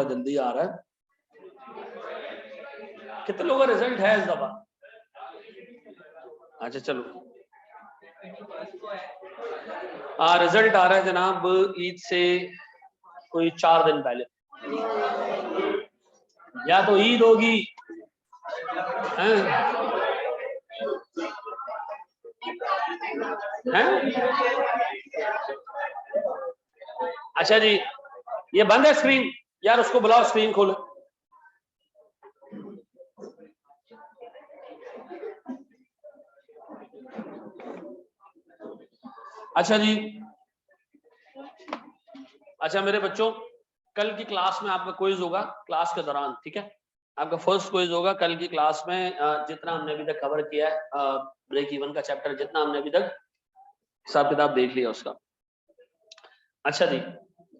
जल्दी आ रहा है। कितने लोगों का रिजल्ट है इस दफा? अच्छा चलो, रिजल्ट आ रहा है जनाब ईद से कोई 4 दिन पहले। या तो ईद होगी हैं? अच्छा जी, ये बंद है स्क्रीन यार, उसको बुलाओ स्क्रीन खोलो। अच्छा जी, अच्छा मेरे बच्चों, कल की क्लास में आपका क्विज होगा क्लास के दौरान, ठीक है? आपका फर्स्ट क्विज होगा कल की क्लास में। जितना हमने अभी तक कवर किया है ब्रेक इवन का चैप्टर, जितना हमने अभी तक हिसाब किताब देख लिया उसका। अच्छा जी,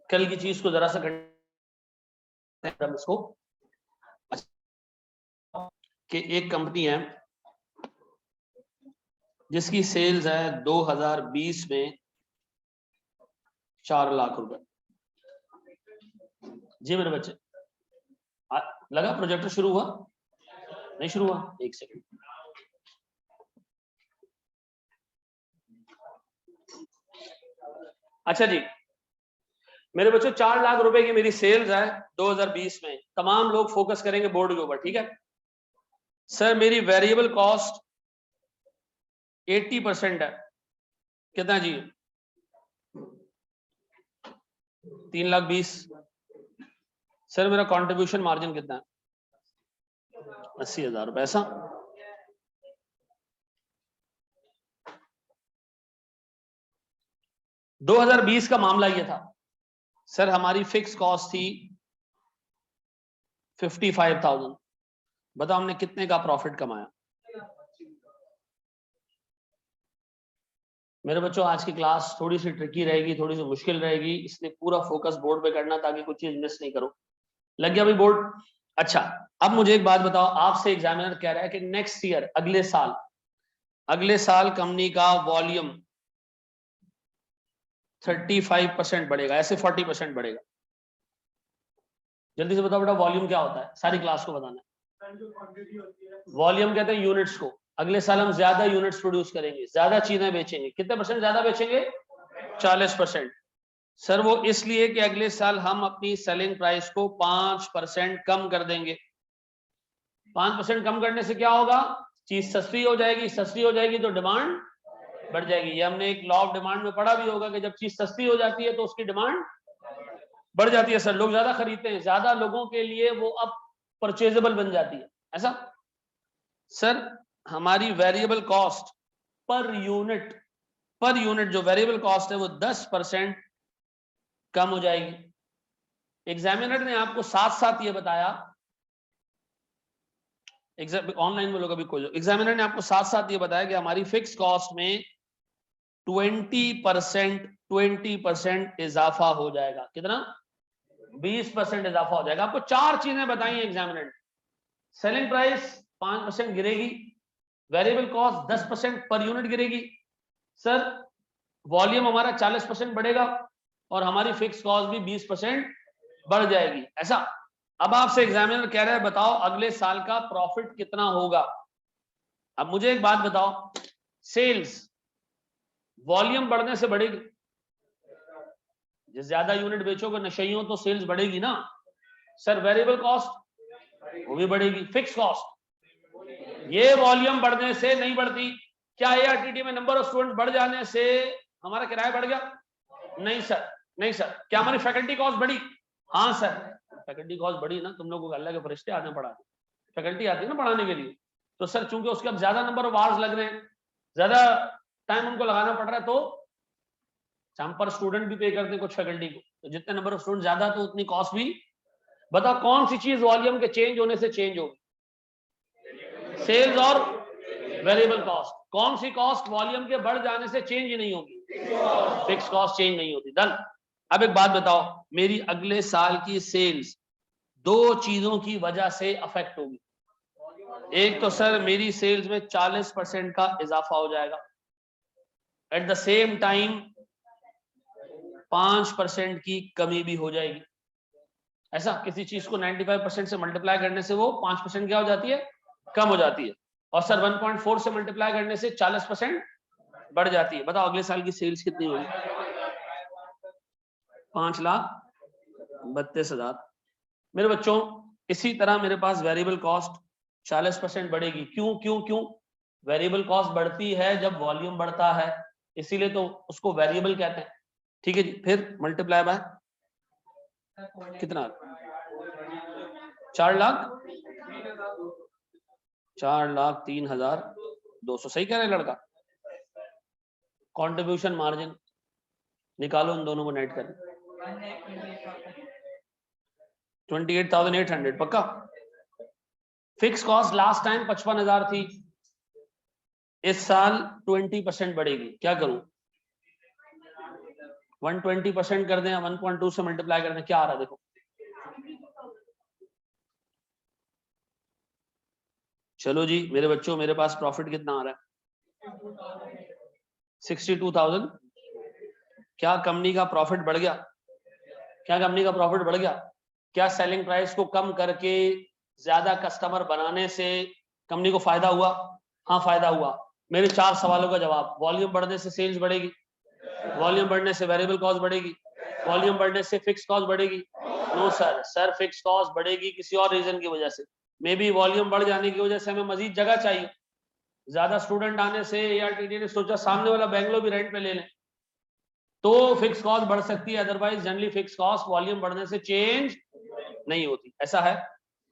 कल की चीज को जरा सा इसको, कि एक कंपनी है जिसकी सेल्स है 2020 में 4 लाख रुपए। जी मेरे बच्चे, लगा प्रोजेक्टर शुरू हुआ? नहीं शुरू हुआ? एक सेकंड। अच्छा जी मेरे बच्चों, 4 लाख रुपए की मेरी सेल्स है 2020 में। तमाम लोग फोकस करेंगे बोर्ड के ऊपर, ठीक है? सर मेरी वेरिएबल कॉस्ट 80% है। कितना जी? 3,20,000। सर मेरा कंट्रीब्यूशन मार्जिन कितना है? 80,000 रुपए। ऐसा? दो 2020 का मामला ये था सर, हमारी फिक्स कॉस्ट थी 55,000। बताओ हमने कितने का प्रॉफिट कमाया? मेरे बच्चों आज की क्लास थोड़ी सी ट्रिकी रहेगी, थोड़ी सी मुश्किल रहेगी, इसलिए पूरा फोकस बोर्ड पे करना ताकि कुछ चीज मिस नहीं करो। लग गया भाई बोर्ड? अच्छा, अब मुझे एक बात बताओ, आपसे एग्जामिनर कह रहा है कि नेक्स्ट ईयर, अगले साल कंपनी का वॉल्यूम 35% बढ़ेगा, ऐसे 40% बढ़ेगा। जल्दी से बताओ बेटा, वॉल्यूम क्या होता है? सारी क्लास को बताना है। वॉल्यूम कहते हैं यूनिट्स को। अगले साल हम ज्यादा यूनिट्स प्रोड्यूस करेंगे, ज्यादा चीजें बेचेंगे। कितने परसेंट ज्यादा बेचेंगे? 40%। सर वो इसलिए कि अगले साल हम अपनी सेलिंग प्राइस को 5% कम कर देंगे। 5% कम करने से क्या होगा? चीज सस्ती हो जाएगी, सस्ती हो जाएगी तो डिमांड बढ़ जाएगी। ये हमने एक लॉ ऑफ डिमांड में पढ़ा भी होगा कि जब चीज सस्ती हो जाती है तो उसकी डिमांड बढ़ जाती है। सर लोग ज्यादा खरीदते हैं, ज्यादा लोगों के लिए वो अब परचेजेबल बन जाती है। ऐसा? सर हमारी वेरिएबल कॉस्ट पर यूनिट जो वेरिएबल कॉस्ट है वो 10% कम हो जाएगी। एग्जामिनर ने आपको साथ साथ ये बताया, ऑनलाइन में लोग अभी कोई, एग्जामिनर ने आपको साथ साथ ये बताया कि हमारी फिक्स कॉस्ट में 20% इजाफा हो जाएगा। कितना? 20% इजाफा हो जाएगा। आपको 4 चीजें बताई एग्जामिनर ने। सेलिंग प्राइस 5% गिरेगी, वेरिएबल कॉस्ट 10% पर यूनिट गिरेगी, सर वॉल्यूम हमारा 40% बढ़ेगा और हमारी फिक्स कॉस्ट भी 20% बढ़ जाएगी। ऐसा? अब आपसे एग्जामिनर कह रहा है बताओ अगले साल का प्रॉफिट कितना होगा। अब मुझे एक बात बताओ, सेल्स वॉल्यूम बढ़ने से बढ़ेगी? जिस ज्यादा यूनिट बेचोगे नशेइयों तो सेल्स बढ़ेगी ना। सर वेरिएबल कॉस्ट वो भी बढ़ेगी, फिक्स कॉस्ट ये वॉल्यूम बढ़ने से नहीं बढ़ती। क्या एआरटीटी में नंबर ऑफ स्टूडेंट बढ़ जाने से हमारा किराया बढ़ गया? नहीं सर, नहीं सर। क्या हमारी फैकल्टी कॉस्ट बढ़ी? हाँ सर, फैकल्टी कॉस्ट बढ़ी ना, तुम लोगों को अल्लाह के फरिश्ते आते हैं पढ़ाने, फैकल्टी आती है ना पढ़ाने के लिए। तो सर चूंकि उसके अब ज्यादा नंबर ऑफ आवर्स लग रहे हैं, ज्यादा टाइम उनको लगाना पड़ रहा है, तो हम पर स्टूडेंट भी पे करते हैं कुछ फैकल्टी को, तो जितने नंबर ऑफ स्टूडेंट ज्यादा तो उतनी कॉस्ट भी। बताओ कौन सी चीज वॉल्यूम के चेंज होने से चेंज होगी? सेल्स और वेरिएबल कॉस्ट। कौन सी कॉस्ट वॉल्यूम के बढ़ जाने से चेंज ही नहीं होगी? फिक्स कॉस्ट चेंज नहीं होती। डन। अब एक बात बताओ, मेरी अगले साल की सेल्स 2 चीजों की वजह से अफेक्ट होगी। एक तो सर मेरी सेल्स में 40% का इजाफा हो जाएगा, एट द सेम टाइम 5% की कमी भी हो जाएगी। ऐसा किसी चीज को 95% से मल्टीप्लाई करने से वो 5% क्या हो जाती है, कम हो जाती है। और सर 1.4 से मल्टीप्लाई करने से 40% बढ़ जाती है। बताओ अगले साल की सेल्स कितनी होगी? 5,32,000। मेरे बच्चों इसी तरह मेरे पास वेरिएबल कॉस्ट 40% बढ़ेगी। क्यों क्यों क्यों? वेरिएबल कॉस्ट बढ़ती है जब वॉल्यूम बढ़ता है, इसीलिए तो उसको वेरिएबल कहते हैं। ठीक है जी, फिर मल्टीप्लाई बाय कितना? 4,03,200। सही कह रहे हैं लड़का। कंट्रीब्यूशन मार्जिन निकालो, इन दोनों को नेट करें। 28,800 पक्का। फिक्स कॉस्ट लास्ट टाइम 55,000 थी, इस साल 20% बढ़ेगी। क्या करूं? 120% कर दें, 1.2 से मल्टीप्लाई कर दें, क्या आ रहा है देखो। चलो जी मेरे बच्चों, मेरे पास प्रॉफिट कितना आ रहा है? 62,000। क्या कंपनी का प्रॉफिट बढ़ गया? क्या कंपनी का प्रॉफिट बढ़ गया? क्या सेलिंग प्राइस को कम करके ज्यादा कस्टमर बनाने से कंपनी को फायदा हुआ? हाँ फायदा हुआ। मेरे 4 सवालों का जवाब। वॉल्यूम बढ़ने से सेल्स बढ़ेगी, वॉल्यूम बढ़ने से वेरिएबल कॉस्ट बढ़ेगी, वॉल्यूम बढ़ने से फिक्स कॉस्ट बढ़ेगी। No sir, sir fix cost बढ़ेगी किसी और रीजन की वजह से। मे बी वॉल्यूम बढ़ जाने की वजह से हमें मजीद जगह चाहिए, ज्यादा स्टूडेंट आने से या टीटी ने सोचा सामने वाला बेंगलो भी रेंट पे ले लें, तो फिक्स कॉस्ट बढ़ सकती है। Otherwise generally fix cost volume बढ़ने से चेंज नहीं होती। ऐसा है,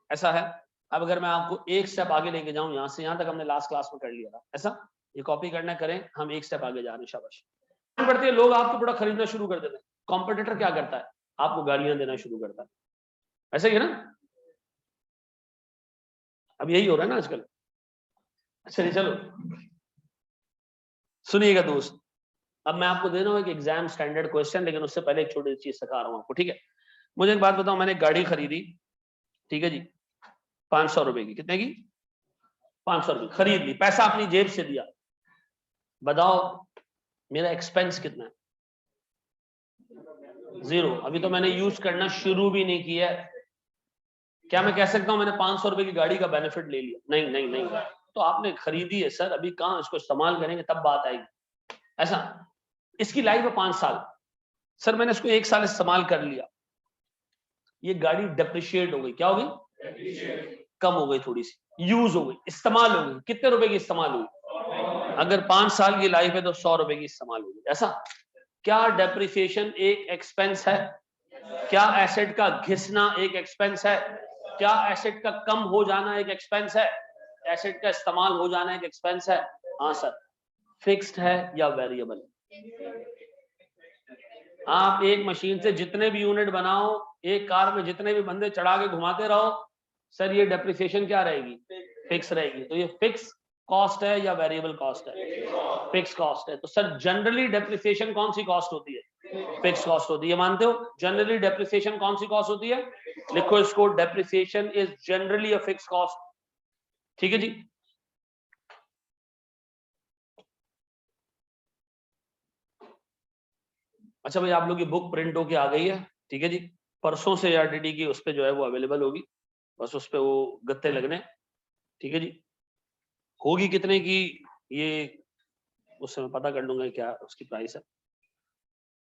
ऐसा है। अब अगर मैं आपको एक स्टेप आगे लेके जाऊं, यहां से यहां तक हमने लास्ट क्लास में कर लिया था। ऐसा ये कॉपी करना करें, हम एक स्टेप आगे जा रहे हैं। शाबाश। बढ़ती है, लोग आपके प्रोडक्ट खरीदना शुरू कर देते हैं। कॉम्पिटिटर क्या करता है? आपको गालियां देना शुरू करता है। ऐसा ही है ना? अब यही हो रहा है ना आजकल। अच्छा जी चलो सुनिएगा दोस्त, अब मैं आपको दे रहा हूं एक एग्जाम स्टैंडर्ड क्वेश्चन, लेकिन उससे पहले एक छोटी चीज सिखा रहा हूं आपको। ठीक है, मुझे एक बात बताओ, मैंने गाड़ी खरीदी, ठीक है जी, 500 रुपए की। कितने की? 500 रुपए खरीद ली, पैसा अपनी जेब से दिया। बताओ मेरा एक्सपेंस कितना है? 0। अभी तो मैंने यूज करना शुरू भी नहीं किया है। क्या मैं कह सकता हूं मैंने 500 रुपए की गाड़ी का बेनिफिट ले लिया? नहीं नहीं नहीं। तो आपने खरीदी है सर, अभी कहां इसको इस्तेमाल करेंगे तब बात आएगी। ऐसा, इसकी लाइफ है 5 साल। सर मैंने इसको 1 साल इस्तेमाल कर लिया, ये गाड़ी डेप्रिशिएट हो गई। क्या हो गई? कम हो गई, थोड़ी सी यूज हो गई, इस्तेमाल हो गई। कितने रुपए की इस्तेमाल हुई? अगर 5 साल की लाइफ है तो 100 रुपए की इस्तेमाल होगी। ऐसा, क्या डेप्रिसिएशन एक एक्सपेंस है? क्या एसेट का घिसना एक एक्सपेंस है? क्या एसेट का कम हो जाना एक एक्सपेंस है? एसेट का इस्तेमाल हो जाना एक एक्सपेंस है? हाँ सर। फिक्स्ड है या वेरिएबल? आप एक मशीन से जितने भी यूनिट बनाओ, एक कार में जितने भी बंदे चढ़ा के घुमाते रहो, सर ये डेप्रिसिएशन क्या रहेगी? फिक्स रहेगी। तो ये फिक्स कॉस्ट है या वेरिएबल कॉस्ट है? फिक्स कॉस्ट है। तो सर जनरली डेप्रिसिएशन कौन सी कॉस्ट होती है? फिक्स कॉस्ट होती है। मानते हो? जनरली डेप्रिसिएशन कौन सी कॉस्ट होती है? लिखो इसको, depreciation is generally a fix cost. ठीक है जी। अच्छा भाई, आप लोग की बुक प्रिंट होके आ गई है? ठीक है जी, परसों से आरटीडी की उस पे जो है वो अवेलेबल होगी, बस उस पे वो गत्ते लगने। ठीक है जी, होगी कितने की ये उससे मैं पता कर लूंगा क्या उसकी प्राइस है।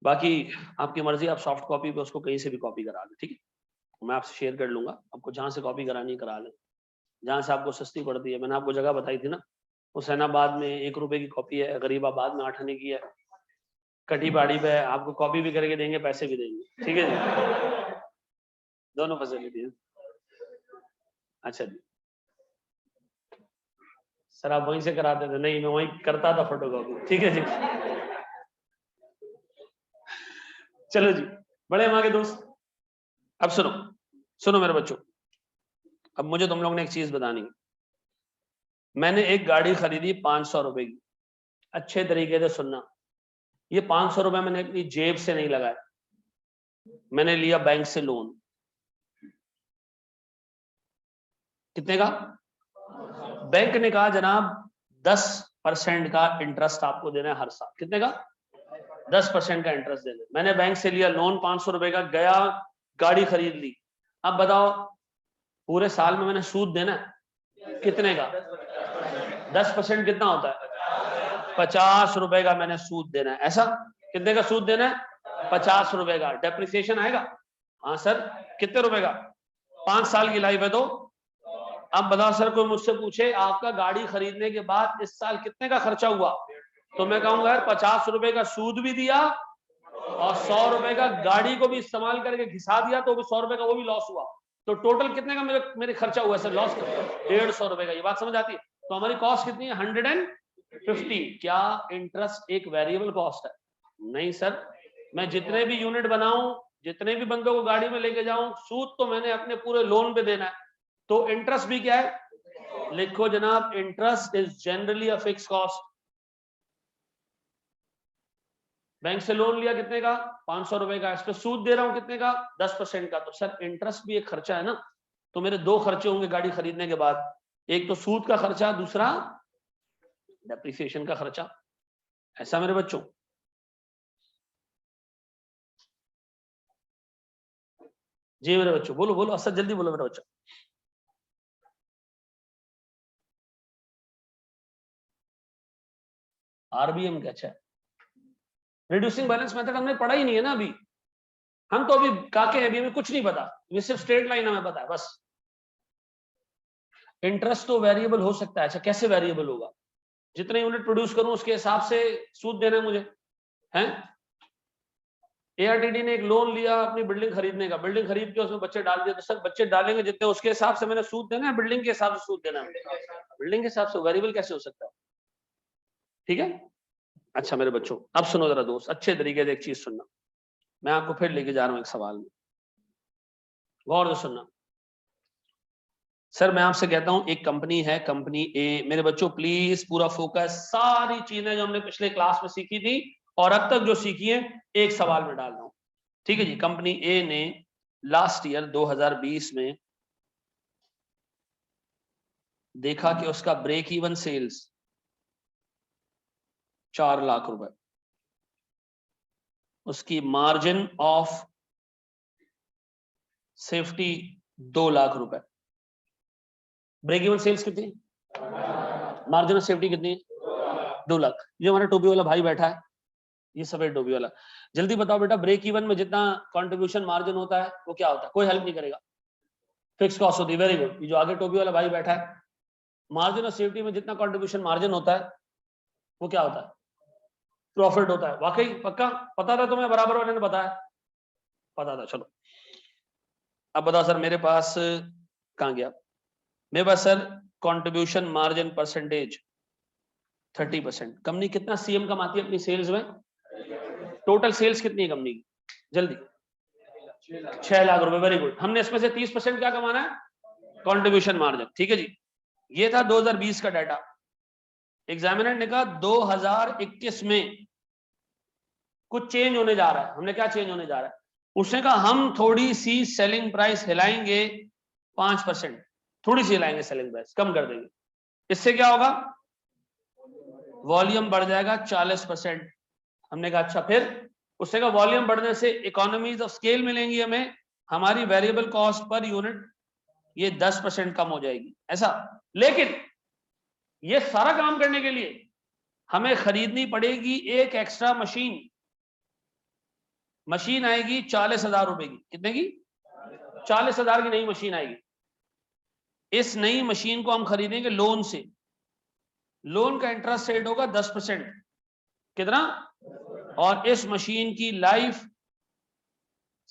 बाकी आपकी मर्जी, आप सॉफ्ट कॉपी पे उसको कहीं से भी कॉपी करा लें। ठीक है, मैं आपसे शेयर कर लूंगा, आपको जहां से कॉपी करानी करा लें, जहां से आपको सस्ती पड़ती है। मैंने आपको जगह बताई थी ना, हुसैनाबाद में 1 रुपए की कॉपी है, गरीबाबाद में 8 आने की है, कटी बाड़ी पे आपको कॉपी भी करके देंगे, पैसे भी देंगे। ठीक है जी, दोनों फैसिलिटी है। अच्छा जी, सर आप वहीं से कराते थे? नहीं, मैं वहीं करता था फोटोकॉपी। ठीक है जी, चलो जी, बड़े माँ के दोस्त, अब सुनो, सुनो मेरे बच्चों, अब मुझे तुम लोग ने एक चीज बतानी है। मैंने एक गाड़ी खरीदी 500 रुपए की। अच्छे तरीके से सुनना, ये 500 रुपए मैंने अपनी जेब से नहीं लगाया, मैंने लिया बैंक से लोन। कितने का? बैंक ने कहा जनाब 10% का इंटरेस्ट आपको देना है हर साल। कितने का? 10% का इंटरेस्ट देना। मैंने बैंक से लिया लोन 500 रुपए का, गया गाड़ी खरीद ली। अब बताओ पूरे साल में मैंने सूद देना है कितने का? 10% कितना होता है? 50 रुपए का मैंने सूद देना है। ऐसा कितने का सूद देना है? 50 रुपए का। डेप्रिसिएशन आएगा? हाँ सर। कितने रुपए का? 5 साल की लाइफ है। तो अब बताओ सर, कोई मुझसे पूछे आपका गाड़ी खरीदने के बाद इस साल कितने का खर्चा हुआ, तो मैं कहूंगा यार 50 रुपए का सूद भी दिया और 100 रुपए का गाड़ी को भी इस्तेमाल करके घिसा दिया, तो भी 100 रुपए का वो भी लॉस हुआ। तो टोटल कितने का मेरे खर्चा हुआ सर? लॉस 150 रुपए का। ये बात समझ आती है? तो हमारी कॉस्ट कितनी है? 150। क्या इंटरेस्ट एक वेरिएबल कॉस्ट है? नहीं सर। मैं जितने भी यूनिट बनाऊं, जितने भी बंदों को गाड़ी में लेके जाऊं, सूद तो मैंने अपने पूरे लोन पे देना है। तो इंटरेस्ट भी क्या है? लिखो जनाब, interest is generally a fix cost. Bank से लोन लिया कितने का? 500 रुपए का। इस पे सूद दे रहा हूं कितने का? 10% का। तो सर इंटरेस्ट भी एक खर्चा है ना। तो मेरे दो खर्चे होंगे गाड़ी खरीदने के बाद, एक तो सूद का खर्चा, दूसरा डेप्रिसिएशन का खर्चा। ऐसा मेरे बच्चों? जी मेरे बच्चों, बोलो बोलो, असद जल्दी बोलो मेरे बच्चों। आरबीएम क्या? अच्छा, रिड्यूसिंग बैलेंस मेथड हमने पढ़ा ही नहीं है ना अभी। हम तो अभी काके हैं, अभी हमें कुछ नहीं पता, ये सिर्फ स्ट्रेट लाइन हमें पता है बस। इंटरेस्ट तो वेरिएबल हो सकता है। अच्छा, कैसे वेरिएबल होगा? जितने यूनिट प्रोड्यूस करूं उसके हिसाब से सूद देना है मुझे, हैं? एआरटीडी ने एक लोन लिया अपनी बिल्डिंग खरीदने का, बिल्डिंग खरीद के उसमें बच्चे डाल दिए, तो सर बच्चे डालेंगे जितने उसके हिसाब से मैंने सूद देना है, बिल्डिंग के हिसाब से सूद देना है? बिल्डिंग के हिसाब से वेरिएबल कैसे हो सकता है? ठीक है। अच्छा मेरे बच्चों, अब सुनो जरा दोस्त, अच्छे तरीके से एक चीज सुनना। मैं आपको फिर लेके जा रहा हूं एक सवाल में, गौर से सुनना। सर मैं आपसे कहता हूं एक कंपनी है, कंपनी ए। मेरे बच्चों प्लीज पूरा फोकस, सारी चीजें जो हमने पिछले क्लास में सीखी थी और अब तक जो सीखी है, एक सवाल में डाल रहा हूं। ठीक है जी। कंपनी ए ने लास्ट ईयर 2020 में देखा कि उसका ब्रेक इवन सेल्स 4 लाख रुपए, उसकी मार्जिन ऑफ सेफ्टी 2 लाख रुपए। ब्रेक इवन सेल्स कितनी, मार्जिन ऑफ सेफ्टी कितनी? 2 लाख। ये हमारा टोपी वाला भाई बैठा है, ये सफेद टोपी वाला, जल्दी बताओ बेटा, ब्रेक इवन में जितना कंट्रीब्यूशन मार्जिन होता है वो क्या होता है? कोई हेल्प नहीं करेगा, फिक्स कॉस्ट होती है। Very good. ये जो आगे टोपी वाला भाई बैठा है, मार्जिन ऑफ सेफ्टी में जितना कंट्रीब्यूशन मार्जिन होता है वो क्या होता है? प्रॉफिट होता है। वाकई पक्का पता था तुम्हें? बराबर वाले ने बताया, पता था। चलो अब बताओ सर, मेरे पास कहां गया मेरे पास sir, contribution margin percentage 30%। Company कितना सीएम कमाती है अपनी सेल्स में? टोटल सेल्स कितनी है कंपनी की? जल्दी। 6 लाख रुपए। Very good. हमने इसमें से 30% क्या कमाना है? Contribution margin. ठीक है जी। ये था 2020 का डाटा। एग्जामिनर ने कहा 2021 में कुछ चेंज होने जा रहा है। हमने क्या चेंज होने जा रहा है? उसने कहा हम थोड़ी सी सेलिंग प्राइस हिलाएंगे 5%, थोड़ी सी हिलाएंगे सेलिंग प्राइस, कम कर देंगे। इससे क्या होगा? वॉल्यूम बढ़ जाएगा 40%। हमने कहा अच्छा, फिर? उसने कहा वॉल्यूम बढ़ने से इकोनॉमीज ऑफ स्केल मिलेंगी हमें, हमारी वेरिएबल कॉस्ट पर यूनिट ये 10% कम हो जाएगी। ऐसा, लेकिन ये सारा काम करने के लिए हमें खरीदनी पड़ेगी एक एक्स्ट्रा मशीन। मशीन आएगी 40,000 रुपए की। कितने की? 40,000 की नई मशीन आएगी। इस नई मशीन को हम खरीदेंगे लोन से। लोन का इंटरेस्ट रेट होगा 10%। कितना? और इस मशीन की लाइफ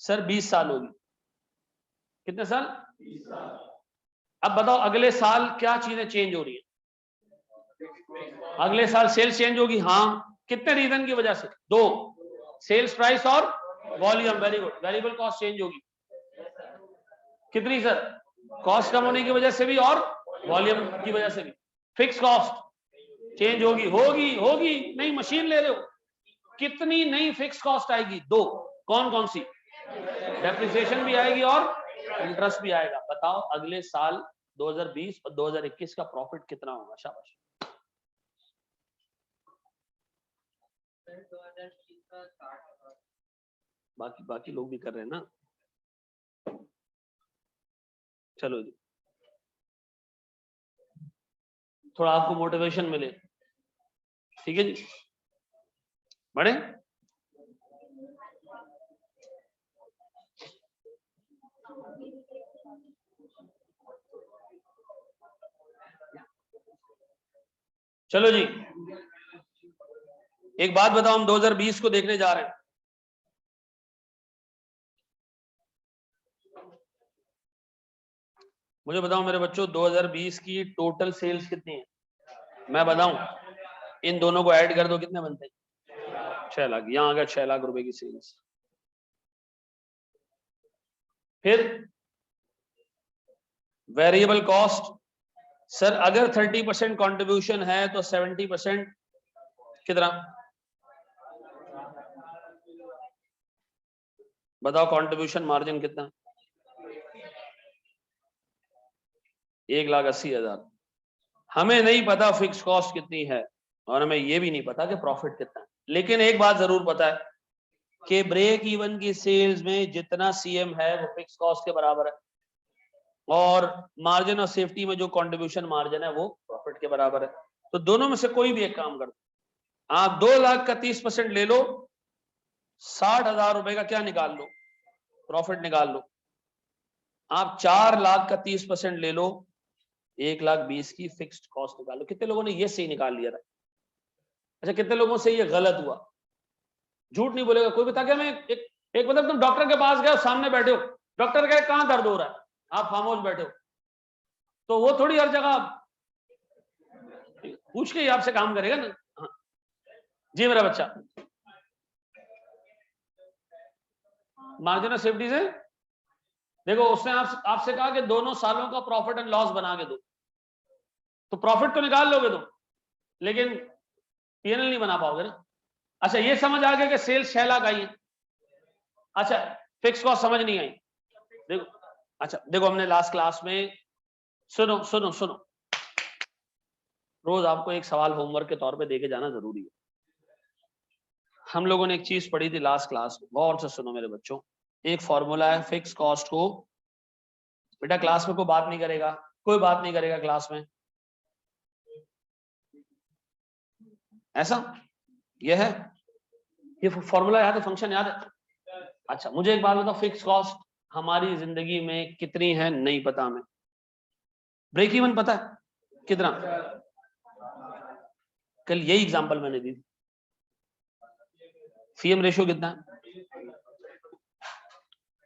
सर 20 साल होगी। कितने साल? 20 साल। अब बताओ अगले साल क्या चीजें चेंज हो रही है? अगले साल सेल्स चेंज होगी। हाँ, कितने रीजन की वजह से? 2, सेल्स प्राइस और volume. Very good. Variable cost change होगी कितनी सर? कॉस्ट कम होने की वजह से भी और वॉल्यूम की वजह से भी। फिक्स कॉस्ट चेंज होगी। होगी होगी नई मशीन ले रहे हो, कितनी नई फिक्स कॉस्ट आएगी? 2। कौन कौन सी? डेप्रिसिएशन भी आएगी और इंटरेस्ट भी आएगा। बताओ अगले साल 2020 और 2021 का प्रॉफिट कितना होगा? शाबाश। बाकी लोग भी कर रहे हैं ना। चलो जी, थोड़ा आपको मोटिवेशन मिले, ठीक है जी, बढ़े। चलो जी, एक बात बताओ, हम 2020 को देखने जा रहे हैं। मुझे बताओ मेरे बच्चों, 2020 की टोटल सेल्स कितनी है? मैं बताऊं, इन दोनों को ऐड कर दो, कितने बनते हैं? 6 लाख। यहां आ गया 6 लाख रुपए की सेल्स। फिर वेरिएबल कॉस्ट, सर अगर 30% कंट्रीब्यूशन है तो 70% कितना? बताओ कंट्रीब्यूशन मार्जिन कितना? 1,80,000। हमें नहीं पता फिक्स कॉस्ट कितनी है और हमें यह भी नहीं पता कि प्रॉफिट कितना है, लेकिन एक बात जरूर पता है कि ब्रेक इवन की सेल्स में जितना सीएम है वो फिक्स कॉस्ट के बराबर है, और मार्जिन और सेफ्टी में जो कंट्रीब्यूशन मार्जिन है वो प्रॉफिट के बराबर है। तो दोनों में से कोई भी एक काम कर दो। आप 2 लाख का 30% ले लो, 60,000 रुपए का क्या निकाल लो? प्रॉफिट निकाल लो। आप 4 लाख का 30% ले लो, 1,20,000 की फिक्स्ड कॉस्ट निकाल लो। कितने लोगों ने ये सही निकाल लिया था? अच्छा, कितने लोगों से ये गलत हुआ? झूठ नहीं बोलेगा कोई। बता क्या मैं एक मतलब तुम डॉक्टर के पास गए, सामने बैठे हो, डॉक्टर कहे कहां दर्द हो रहा है, आप खामोश बैठे हो, तो वो थोड़ी हर जगह पूछ के ही आपसे काम करेगा ना। हाँ। जी मेरा बच्चा, मार्जिन ऑफ सेफ्टी से देखो, उसने आपसे कहा कि दोनों सालों का प्रॉफिट एंड लॉस बना के दो, तो प्रॉफिट तो निकाल लोगे तुम, लेकिन पीएनएल नहीं बना पाओगे ना। अच्छा, ये समझ आ गया कि सेल्स 6 लाख आई है। अच्छा, फिक्स कॉस्ट समझ नहीं आई। देखो, अच्छा देखो, हमने लास्ट क्लास में, सुनो सुनो सुनो, रोज आपको एक सवाल होमवर्क के तौर पे देके जाना जरूरी है। हम लोगों ने एक चीज पढ़ी थी लास्ट क्लास में, गौर से सुनो मेरे बच्चों। एक फॉर्मूला है फिक्स कॉस्ट को, बेटा क्लास में कोई बात नहीं करेगा, कोई बात नहीं करेगा क्लास में, ऐसा ये है, ये फॉर्मूला याद है, फंक्शन याद है? अच्छा मुझे एक बात बताओ, फिक्स कॉस्ट हमारी जिंदगी में कितनी है नहीं पता हमें, ब्रेक इवन पता है कितना? कल यही एग्जांपल मैंने दी, सीएम रेशियो कितना है?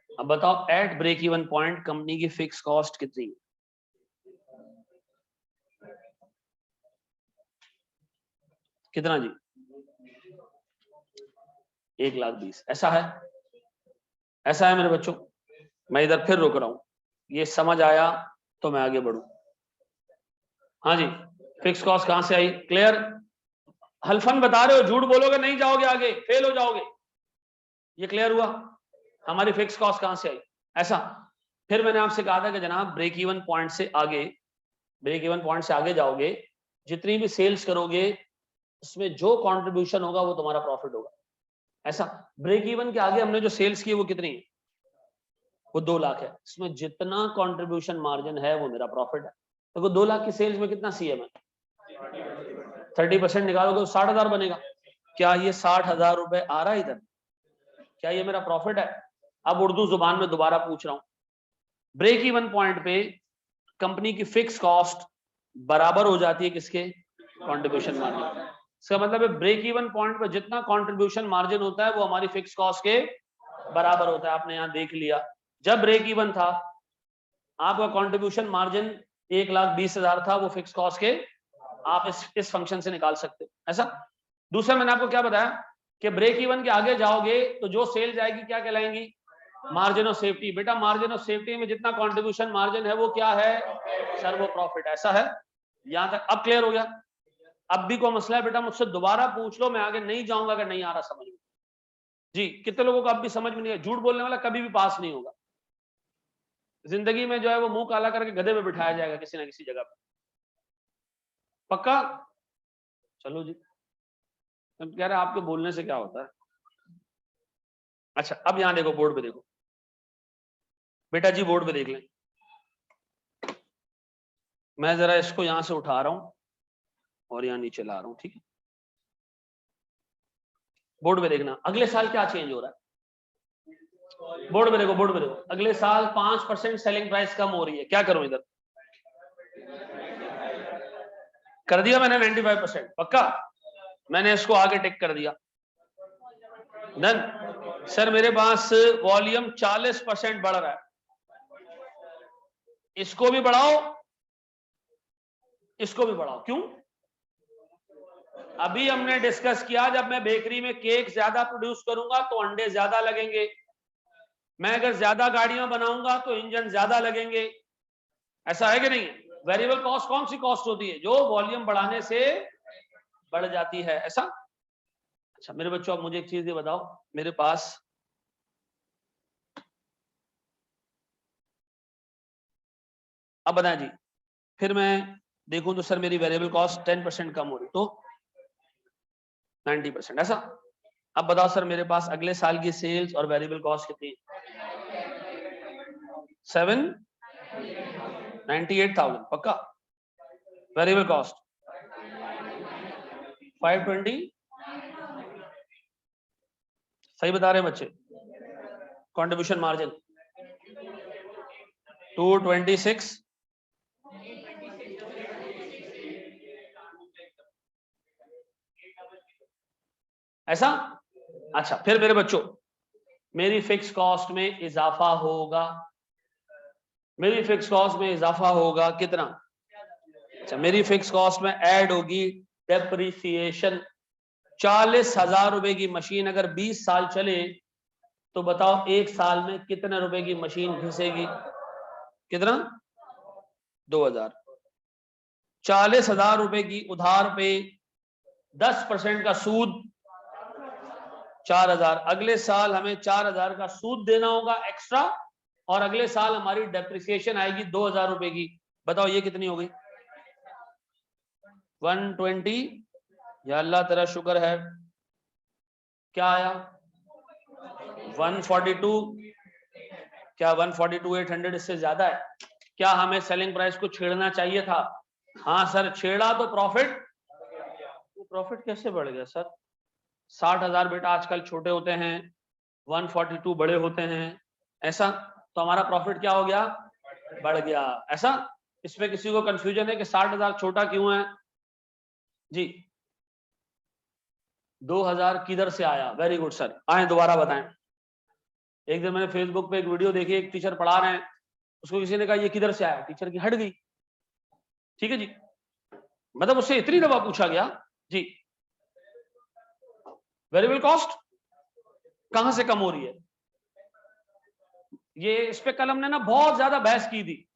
अब बताओ at break even point company की फिक्स कॉस्ट कितनी है? कितना जी? 1,20,000। ऐसा है, ऐसा है मेरे बच्चों। मैं इधर फिर रुक रहा हूं, ये समझ आया तो मैं आगे बढ़ू। हाँ जी, फिक्स कॉस्ट कहां से आई? क्लियर? हल्फन बता रहे हो, झूठ बोलोगे नहीं जाओगे आगे, फेल हो जाओगे। ये क्लियर हुआ? हमारी फिक्स कॉस्ट कहां से आई, ऐसा। फिर मैंने आपसे कहा था कि जनाब ब्रेक इवन पॉइंट से आगे, ब्रेक इवन पॉइंट से आगे जाओगे, जितनी भी सेल्स करोगे उसमें जो कंट्रीब्यूशन होगा वो तुम्हारा प्रॉफिट होगा, ऐसा। ब्रेक इवन के आगे हमने जो सेल्स की वो कितनी है? वो 2 लाख है। इसमें जितना कंट्रीब्यूशन मार्जिन है वो मेरा प्रॉफिट है। तो वो 2 लाख की सेल्स में कितना सीएम है? 30% निकालोगे तो 60,000 बनेगा। क्या ये 60,000 रुपए आ रहा है इधर? क्या ये मेरा प्रॉफिट है? अब उर्दू जुबान में दोबारा पूछ रहा हूं, ब्रेक इवन पॉइंट पे कंपनी की फिक्स कॉस्ट बराबर हो जाती है किसके? Contribution margin. इसका मतलब है ब्रेक इवन पॉइंट पे जितना कंट्रीब्यूशन मार्जिन होता है वो हमारी फिक्स कॉस्ट के बराबर होता है। आपने यहां देख लिया, जब ब्रेक इवन था आपका कंट्रीब्यूशन मार्जिन 1,20,000 था, वो फिक्स कॉस्ट के आप इस फंक्शन से निकाल सकते हो, ऐसा। दूसरा मैंने आपको क्या बताया कि ब्रेक इवन के आगे जाओगे तो जो सेल जाएगी क्या कहलाएंगी? Margin of safety. बेटा मार्जिन ऑफ सेफ्टी में जितना कंट्रीब्यूशन मार्जिन है वो क्या है सर? वो प्रॉफिट, ऐसा है। यहां तक अब क्लियर हो गया? अब भी कोई मसला है बेटा मुझसे दोबारा पूछ लो, मैं आगे नहीं जाऊंगा अगर नहीं आ रहा समझ में। जी, कितने लोगों को अब भी समझ में नहीं है? झूठ बोलने वाला कभी भी पास नहीं होगा जिंदगी में, जो है वो मुंह काला करके गधे पे बिठाया जाएगा किसी ना किसी जगह पे, पक्का? चलो जी, अब कह रहे आपके बोलने से क्या होता है। अच्छा अब यहां देखो, बोर्ड पे देखो बेटा जी, बोर्ड पे देख लें। मैं जरा इसको यहां से उठा रहा हूं और यहां नीचे ला रहा हूं, ठीक है। बोर्ड में देखना अगले साल क्या चेंज हो रहा है, बोर्ड में देखो, बोर्ड में देखो। अगले साल 5% सेलिंग प्राइस कम हो रही है, क्या करूं इधर? कर दिया मैंने 95%, पक्का। मैंने इसको आगे टिक कर दिया, डन। सर मेरे पास वॉल्यूम 40% बढ़ रहा है, इसको भी बढ़ाओ, इसको भी बढ़ाओ। क्यों? अभी हमने डिस्कस किया, जब मैं बेकरी में केक ज्यादा प्रोड्यूस करूंगा तो अंडे ज्यादा लगेंगे, मैं अगर ज्यादा गाड़ियां बनाऊंगा तो इंजन ज्यादा लगेंगे, ऐसा है कि नहीं? वेरिएबल कॉस्ट कौन सी कॉस्ट होती है? जो वॉल्यूम बढ़ाने से बढ़ जाती है, ऐसा। अच्छा मेरे बच्चों, आप मुझे एक चीज ये बताओ, मेरे पास अब बताएं जी, फिर मैं देखूं तो सर मेरी वेरिएबल कॉस्ट 10% कम हो रही तो 90%, ऐसा। अब बताओ सर मेरे पास अगले साल की सेल्स और वेरिएबल कॉस्ट कितनी? 798,000, पक्का। वेरिएबल कॉस्ट 520, सही बता रहे हैं बच्चे? कंट्रीब्यूशन मार्जिन 226, ऐसा। अच्छा फिर मेरे बच्चों, मेरी फिक्स कॉस्ट में इजाफा होगा, मेरी फिक्स कॉस्ट में इजाफा होगा कितना? अच्छा मेरी फिक्स कॉस्ट में ऐड होगी डेप्रिसिएशन। 40,000 रुपए की मशीन अगर 20 साल चले तो बताओ एक साल में कितने रुपए की मशीन घिसेगी? कितना? 2,000। 40,000 रुपए की उधार पे 10% का सूद 4,000। अगले साल हमें 4,000 का सूद देना होगा एक्स्ट्रा, और अगले साल हमारी डेप्रिसिएशन आएगी 2,000 रुपए की। बताओ ये कितनी हो गई? 120। या अल्लाह तेरा शुक्र है, क्या आया? 142। क्या 142,800 इससे ज्यादा है? क्या हमें सेलिंग प्राइस को छेड़ना चाहिए था? हाँ सर, छेड़ा तो प्रॉफिट, प्रॉफिट कैसे बढ़ गया सर? 60,000 बेटा आजकल छोटे होते हैं, 142 बड़े होते हैं, ऐसा। तो हमारा प्रॉफिट क्या हो गया? बढ़ गया, ऐसा। इसमें किसी को कंफ्यूजन है कि 60,000 छोटा क्यों है? जी 2,000 किधर से आया? वेरी गुड सर, आए दोबारा बताएं। एक दिन मैंने फेसबुक पे एक वीडियो देखी, एक टीचर पढ़ा रहे हैं, उसको किसी ने कहा ये किधर से आया? टीचर की हट गई, ठीक है जी। मतलब उससे इतनी दफा पूछा गया जी, वेरिएबल कॉस्ट कहां से कम हो रही है? ये इस पे कल हमने ना बहुत ज्यादा बहस की थी,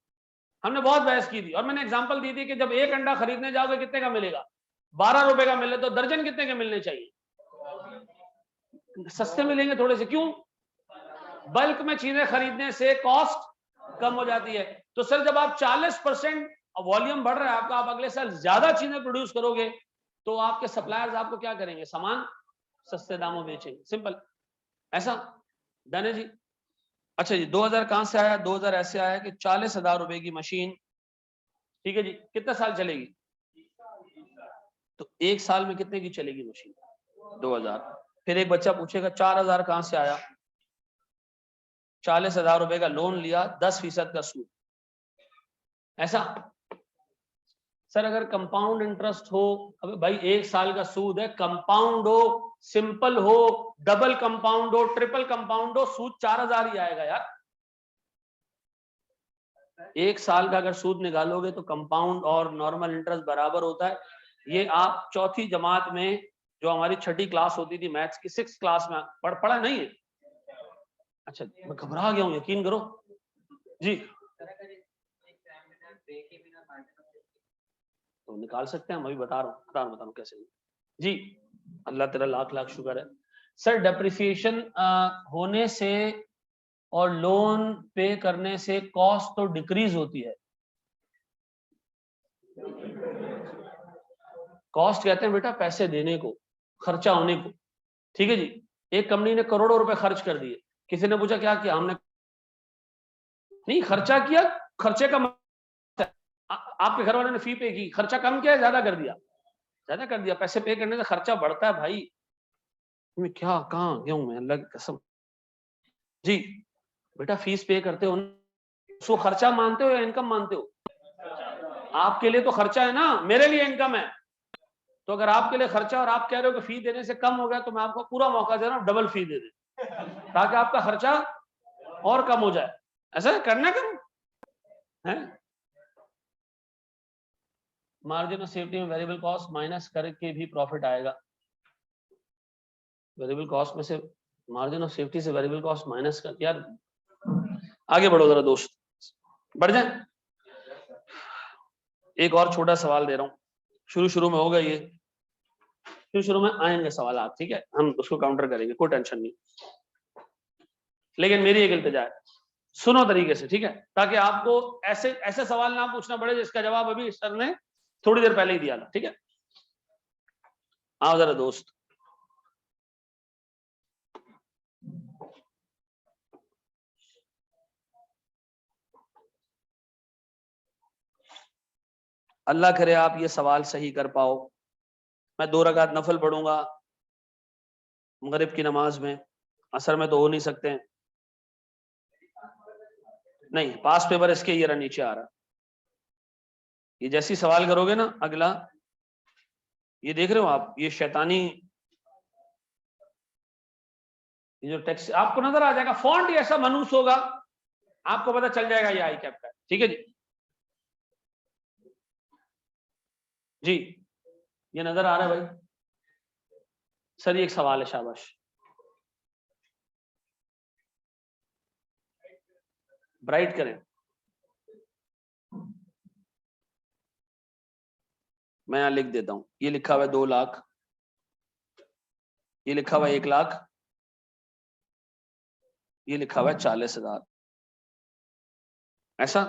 हमने बहुत बहस की थी, और मैंने एग्जांपल दी थी कि जब एक अंडा खरीदने जाओगे कितने का मिलेगा? 12 रुपए का मिले तो दर्जन कितने के मिलने चाहिए? सस्ते मिलेंगे थोड़े से, क्यों? बल्क में चीजें खरीदने से कॉस्ट कम हो जाती है। तो सर जब आप 40% वॉल्यूम बढ़ रहा है आपका, आप अगले साल ज्यादा चीजें प्रोड्यूस करोगे तो आपके सप्लायर्स आपको क्या करेंगे? सामान सस्ते दामों बेचेंगे, सिंपल, ऐसा। डन है जी। अच्छा जी, 2,000 कहां से आया? 2,000 ऐसे आया कि 40,000 रुपए की मशीन, ठीक है जी, कितने साल चलेगी? तो एक साल में कितने की चलेगी मशीन? 2,000। फिर एक बच्चा पूछेगा 4,000 कहां से आया? 40,000 रुपए का लोन लिया, 10% का सूद, ऐसा। सर अगर कंपाउंड इंटरेस्ट हो, अबे भाई एक साल का सूद है, कंपाउंड हो, सिंपल हो, डबल कंपाउंड हो, ट्रिपल कंपाउंड हो, सूद 4,000 ही आएगा यार। एक साल का अगर सूद निकालोगे तो कंपाउंड और नॉर्मल इंटरेस्ट बराबर होता है। ये आप चौथी जमात में, जो हमारी छठी क्लास होती थी मैथ्स की, 6th क्लास में पढ़ा नहीं है? अच्छा मैं घबरा गया हूँ, यकीन करो जी। तो निकाल सकते हैं हम, अभी बता रहा हूँ कैसे जी। अल्लाह तेरा लाख लाख शुक्र है। सर डेप्रिसिएशन होने से और लोन पे करने से कॉस्ट तो डिक्रीज होती है। कॉस्ट कहते हैं बेटा पैसे देने को, खर्चा होने को, ठीक है जी। एक कंपनी ने करोड़ों रुपए खर्च कर दिए, किसी ने पूछा क्या किया? हमने नहीं खर्चा किया, खर्चे का आपके घर वालों ने फी पे की, खर्चा कम किया, ज्यादा कर दिया? ज्यादा कर दिया। पैसे पे करने से खर्चा बढ़ता है भाई। मैं क्या कहाँ गया हूं मैं, अल्लाह की कसम। जी बेटा फीस पे करते हो, उसको खर्चा मानते हो या इनकम मानते हो? आपके लिए तो खर्चा है ना, मेरे लिए इनकम है। तो अगर आपके लिए खर्चा और आप कह रहे हो कि फी देने से कम हो गया, तो मैं आपको पूरा मौका दे रहा हूं डबल फी दे दे, ताकि आपका खर्चा और कम हो जाए। ऐसा करना करो है। मार्जिन ऑफ सेफ्टी में वेरिएबल कॉस्ट माइनस करके भी प्रॉफिट आएगा। वेरिएबल कॉस्ट में से मार्जिन ऑफ सेफ्टी से वेरिएबल कॉस्ट माइनस कर, यार आगे बढ़ो जरा दोस्त, बढ़ जाए। एक और छोटा सवाल दे रहा हूं, शुरू में होगा ये, शुरू में आएंगे सवाल आप, ठीक है, हम उसको काउंटर करेंगे, कोई टेंशन नहीं। लेकिन मेरी एक इल्तिजा है, सुनो तरीके से, ठीक है, ताकि आपको ऐसे ऐसे सवाल ना पूछना पड़े जिसका जवाब अभी सर ने थोड़ी देर पहले ही दिया था, ठीक है। आओ जरा दोस्त, अल्लाह करे आप ये सवाल सही कर पाओ। मैं 2 रकात नफल पढ़ूंगा मगरिब की नमाज में, असर में तो हो नहीं सकते। नहीं, पास पेपर इसके ये रहा नीचे आ रहा। ये जैसी सवाल करोगे ना अगला, ये देख रहे हो आप, ये शैतानी, ये जो टेक्स्ट आपको नजर आ जाएगा, फॉन्ट ही ऐसा मनूस होगा, आपको पता चल जाएगा ये आई कैप का, ठीक है जी। जी ये नजर आ रहा है भाई? सर ये एक सवाल है, शाबाश। ब्राइट करें, मैं यहां लिख देता हूं, ये लिखा हुआ है 2 लाख, ये लिखा हुआ है 1 लाख, ये लिखा हुआ है 40,000, ऐसा,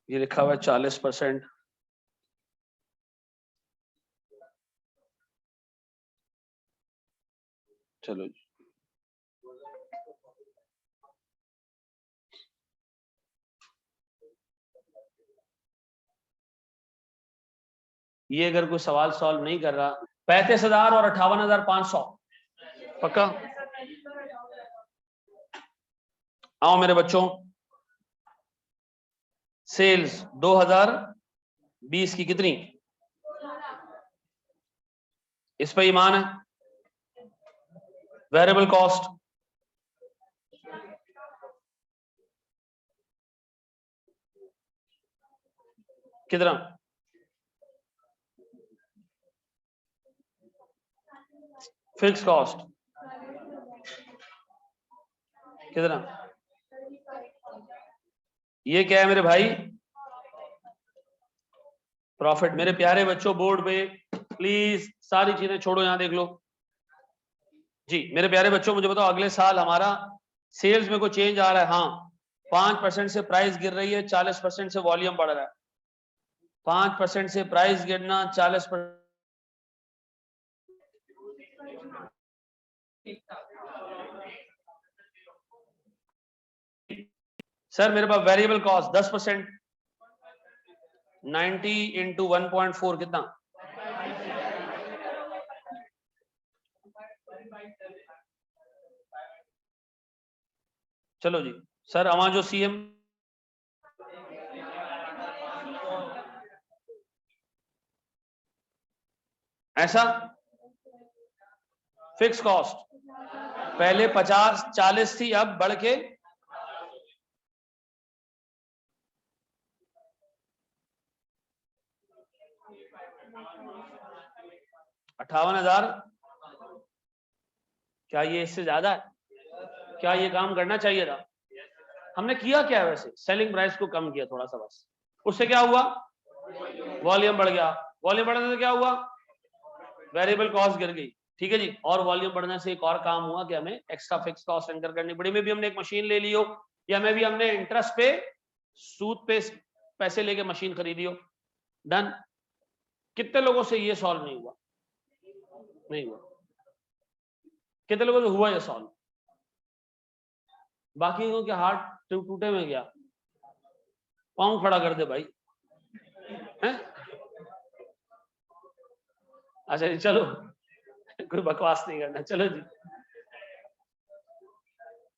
ये लिखा हुआ है 40%, चलो जी। ये अगर कोई सवाल सॉल्व नहीं कर रहा, 35,000 और 58,500 पक्का। आओ मेरे बच्चों, सेल्स 2020 की कितनी, इस पे ईमान है। वेरिएबल कॉस्ट कितना, फिक्स कॉस्ट कितना, ये क्या है मेरे भाई, प्रॉफिट। मेरे प्यारे बच्चों बोर्ड पे प्लीज सारी चीजें छोड़ो, यहां देख लो जी। मेरे प्यारे बच्चों मुझे बताओ, अगले साल हमारा सेल्स में कोई चेंज आ रहा है? हाँ, 5% से प्राइस गिर रही है, 40% से वॉल्यूम बढ़ रहा है। 5% से प्राइस गिरना, 40%। सर मेरे पास वेरिएबल कॉस्ट 10%, 90 इंटू 1.4 कितना, चलो जी। सर अमा जो सीएम, ऐसा फिक्स कॉस्ट पहले 50-40 थी, अब बढ़ के 58,000। क्या ये इससे ज्यादा है? क्या ये काम करना चाहिए था? हमने किया क्या वैसे, सेलिंग प्राइस को कम किया थोड़ा सा बस, उससे क्या हुआ, वॉल्यूम बढ़ गया। वॉल्यूम बढ़ने से क्या हुआ, वेरिएबल कॉस्ट गिर गई, ठीक है जी। और वॉल्यूम बढ़ने से एक और काम हुआ कि हमें एक्स्ट्रा फिक्स कॉस्ट इनकर करनी पड़ी। में भी हमने एक मशीन ले ली हो, या में भी हमने इंटरेस्ट पे, सूद पे पैसे लेके मशीन खरीदी हो, डन। कितने लोगों से ये सॉल्व नहीं हुआ? नहीं हुआ। कितने लोगों से हुआ ये सॉल्व? बाकी के हार्ट टूटे में गया, पाँव खड़ा कर दे भाई। हैं? अच्छा जी चलो, कोई बकवास नहीं करना। चलो जी,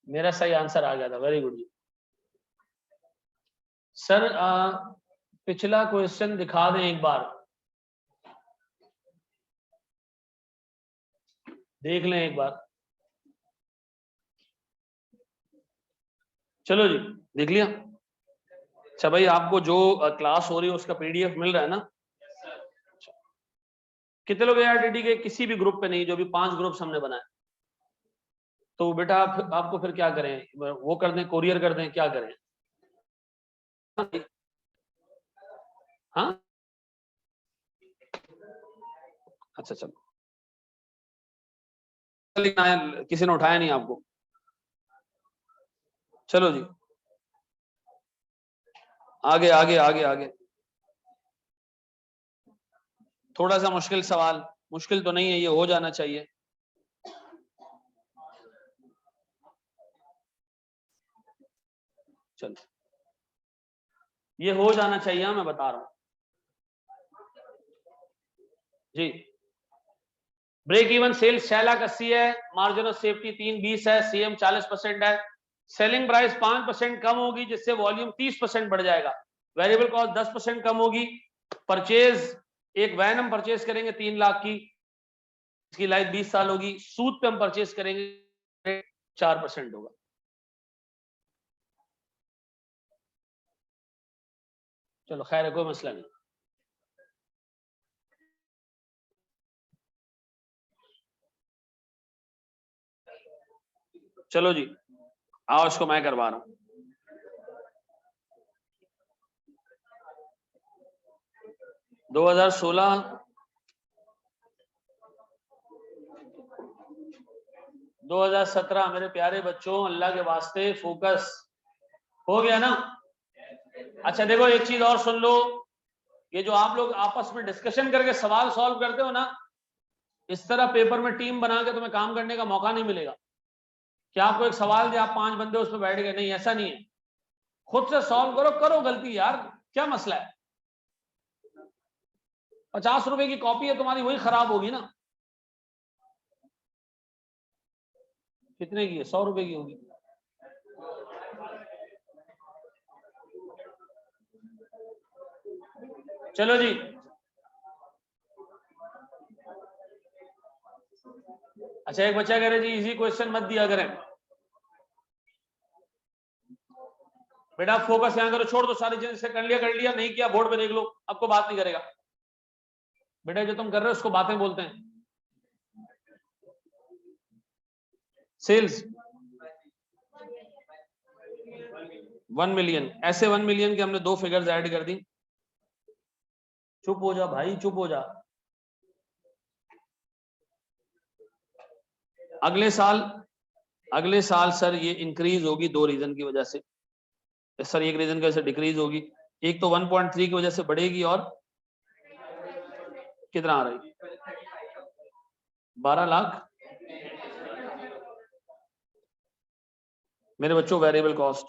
मेरा सही आंसर आ गया था, वेरी गुड जी। सर पिछला क्वेश्चन दिखा दें एक बार, देख लें एक बार। चलो जी, देख लिया। अच्छा भाई, आपको जो क्लास हो रही है उसका पीडीएफ मिल रहा है ना? कितने लोग एआरटीटी के किसी भी ग्रुप पे नहीं, जो भी 5 ग्रुप्स हमने बनाए, तो बेटा आपको फिर क्या करें, वो कर दें, कोरियर कर दें, क्या करें? हाँ अच्छा चलो, किसी ने उठाया नहीं आपको? चलो जी, आगे आगे आगे आगे। थोड़ा सा मुश्किल सवाल, मुश्किल तो नहीं है, ये हो जाना चाहिए। चलो, ये हो जाना चाहिए, मैं बता रहा हूं जी। ब्रेक इवन सेल्स 6,80,000 है, मार्जिन ऑफ सेफ्टी 320 है, सीएम 40% है, सेलिंग प्राइस 5% कम होगी जिससे वॉल्यूम 30% बढ़ जाएगा, वेरिएबल कॉस्ट 10% कम होगी, परचेज एक वैन हम परचेज करेंगे 3 लाख की, इसकी लाइफ 20 साल होगी, सूद पे हम परचेज करेंगे 4% होगा। चलो खैर है, कोई मसला नहीं। चलो जी, आओ इसको मैं करवा रहा हूं। दो 2017 मेरे प्यारे बच्चों, अल्लाह के वास्ते फोकस हो गया ना? अच्छा देखो, एक चीज और सुन लो, ये जो आप लोग आपस में डिस्कशन करके सवाल सॉल्व करते हो ना, इस तरह पेपर में टीम बना के तुम्हें काम करने का मौका नहीं मिलेगा कि आपको एक सवाल दे, आप 5 बंदे उस पर बैठ गए, नहीं ऐसा नहीं है। खुद से सॉल्व करो, करो गलती यार, क्या मसला है? 50 रुपए की कॉपी है तुम्हारी, वही खराब होगी ना। कितने की है? 100 रुपए की होगी। चलो जी, अच्छा एक बच्चा कह रहे जी इजी क्वेश्चन मत दिया करें। बेटा फोकस यहां करो, छोड़ दो सारी चीजें, से कर लिया नहीं किया बोर्ड पे देख लो, आपको बात नहीं करेगा। बेटा जो तुम कर रहे हो उसको बातें बोलते हैं। सेल्स 1 मिलियन, ऐसे 1 मिलियन के हमने 2 फिगर्स ऐड कर दी। चुप हो जा भाई, चुप हो जा। अगले साल सर ये इंक्रीज होगी 2 रीजन की वजह से। सर एक रीजन की वजह से डिक्रीज होगी, एक तो 1.3 की वजह से बढ़ेगी, और कितना आ रही 12 लाख। मेरे बच्चों वेरिएबल कॉस्ट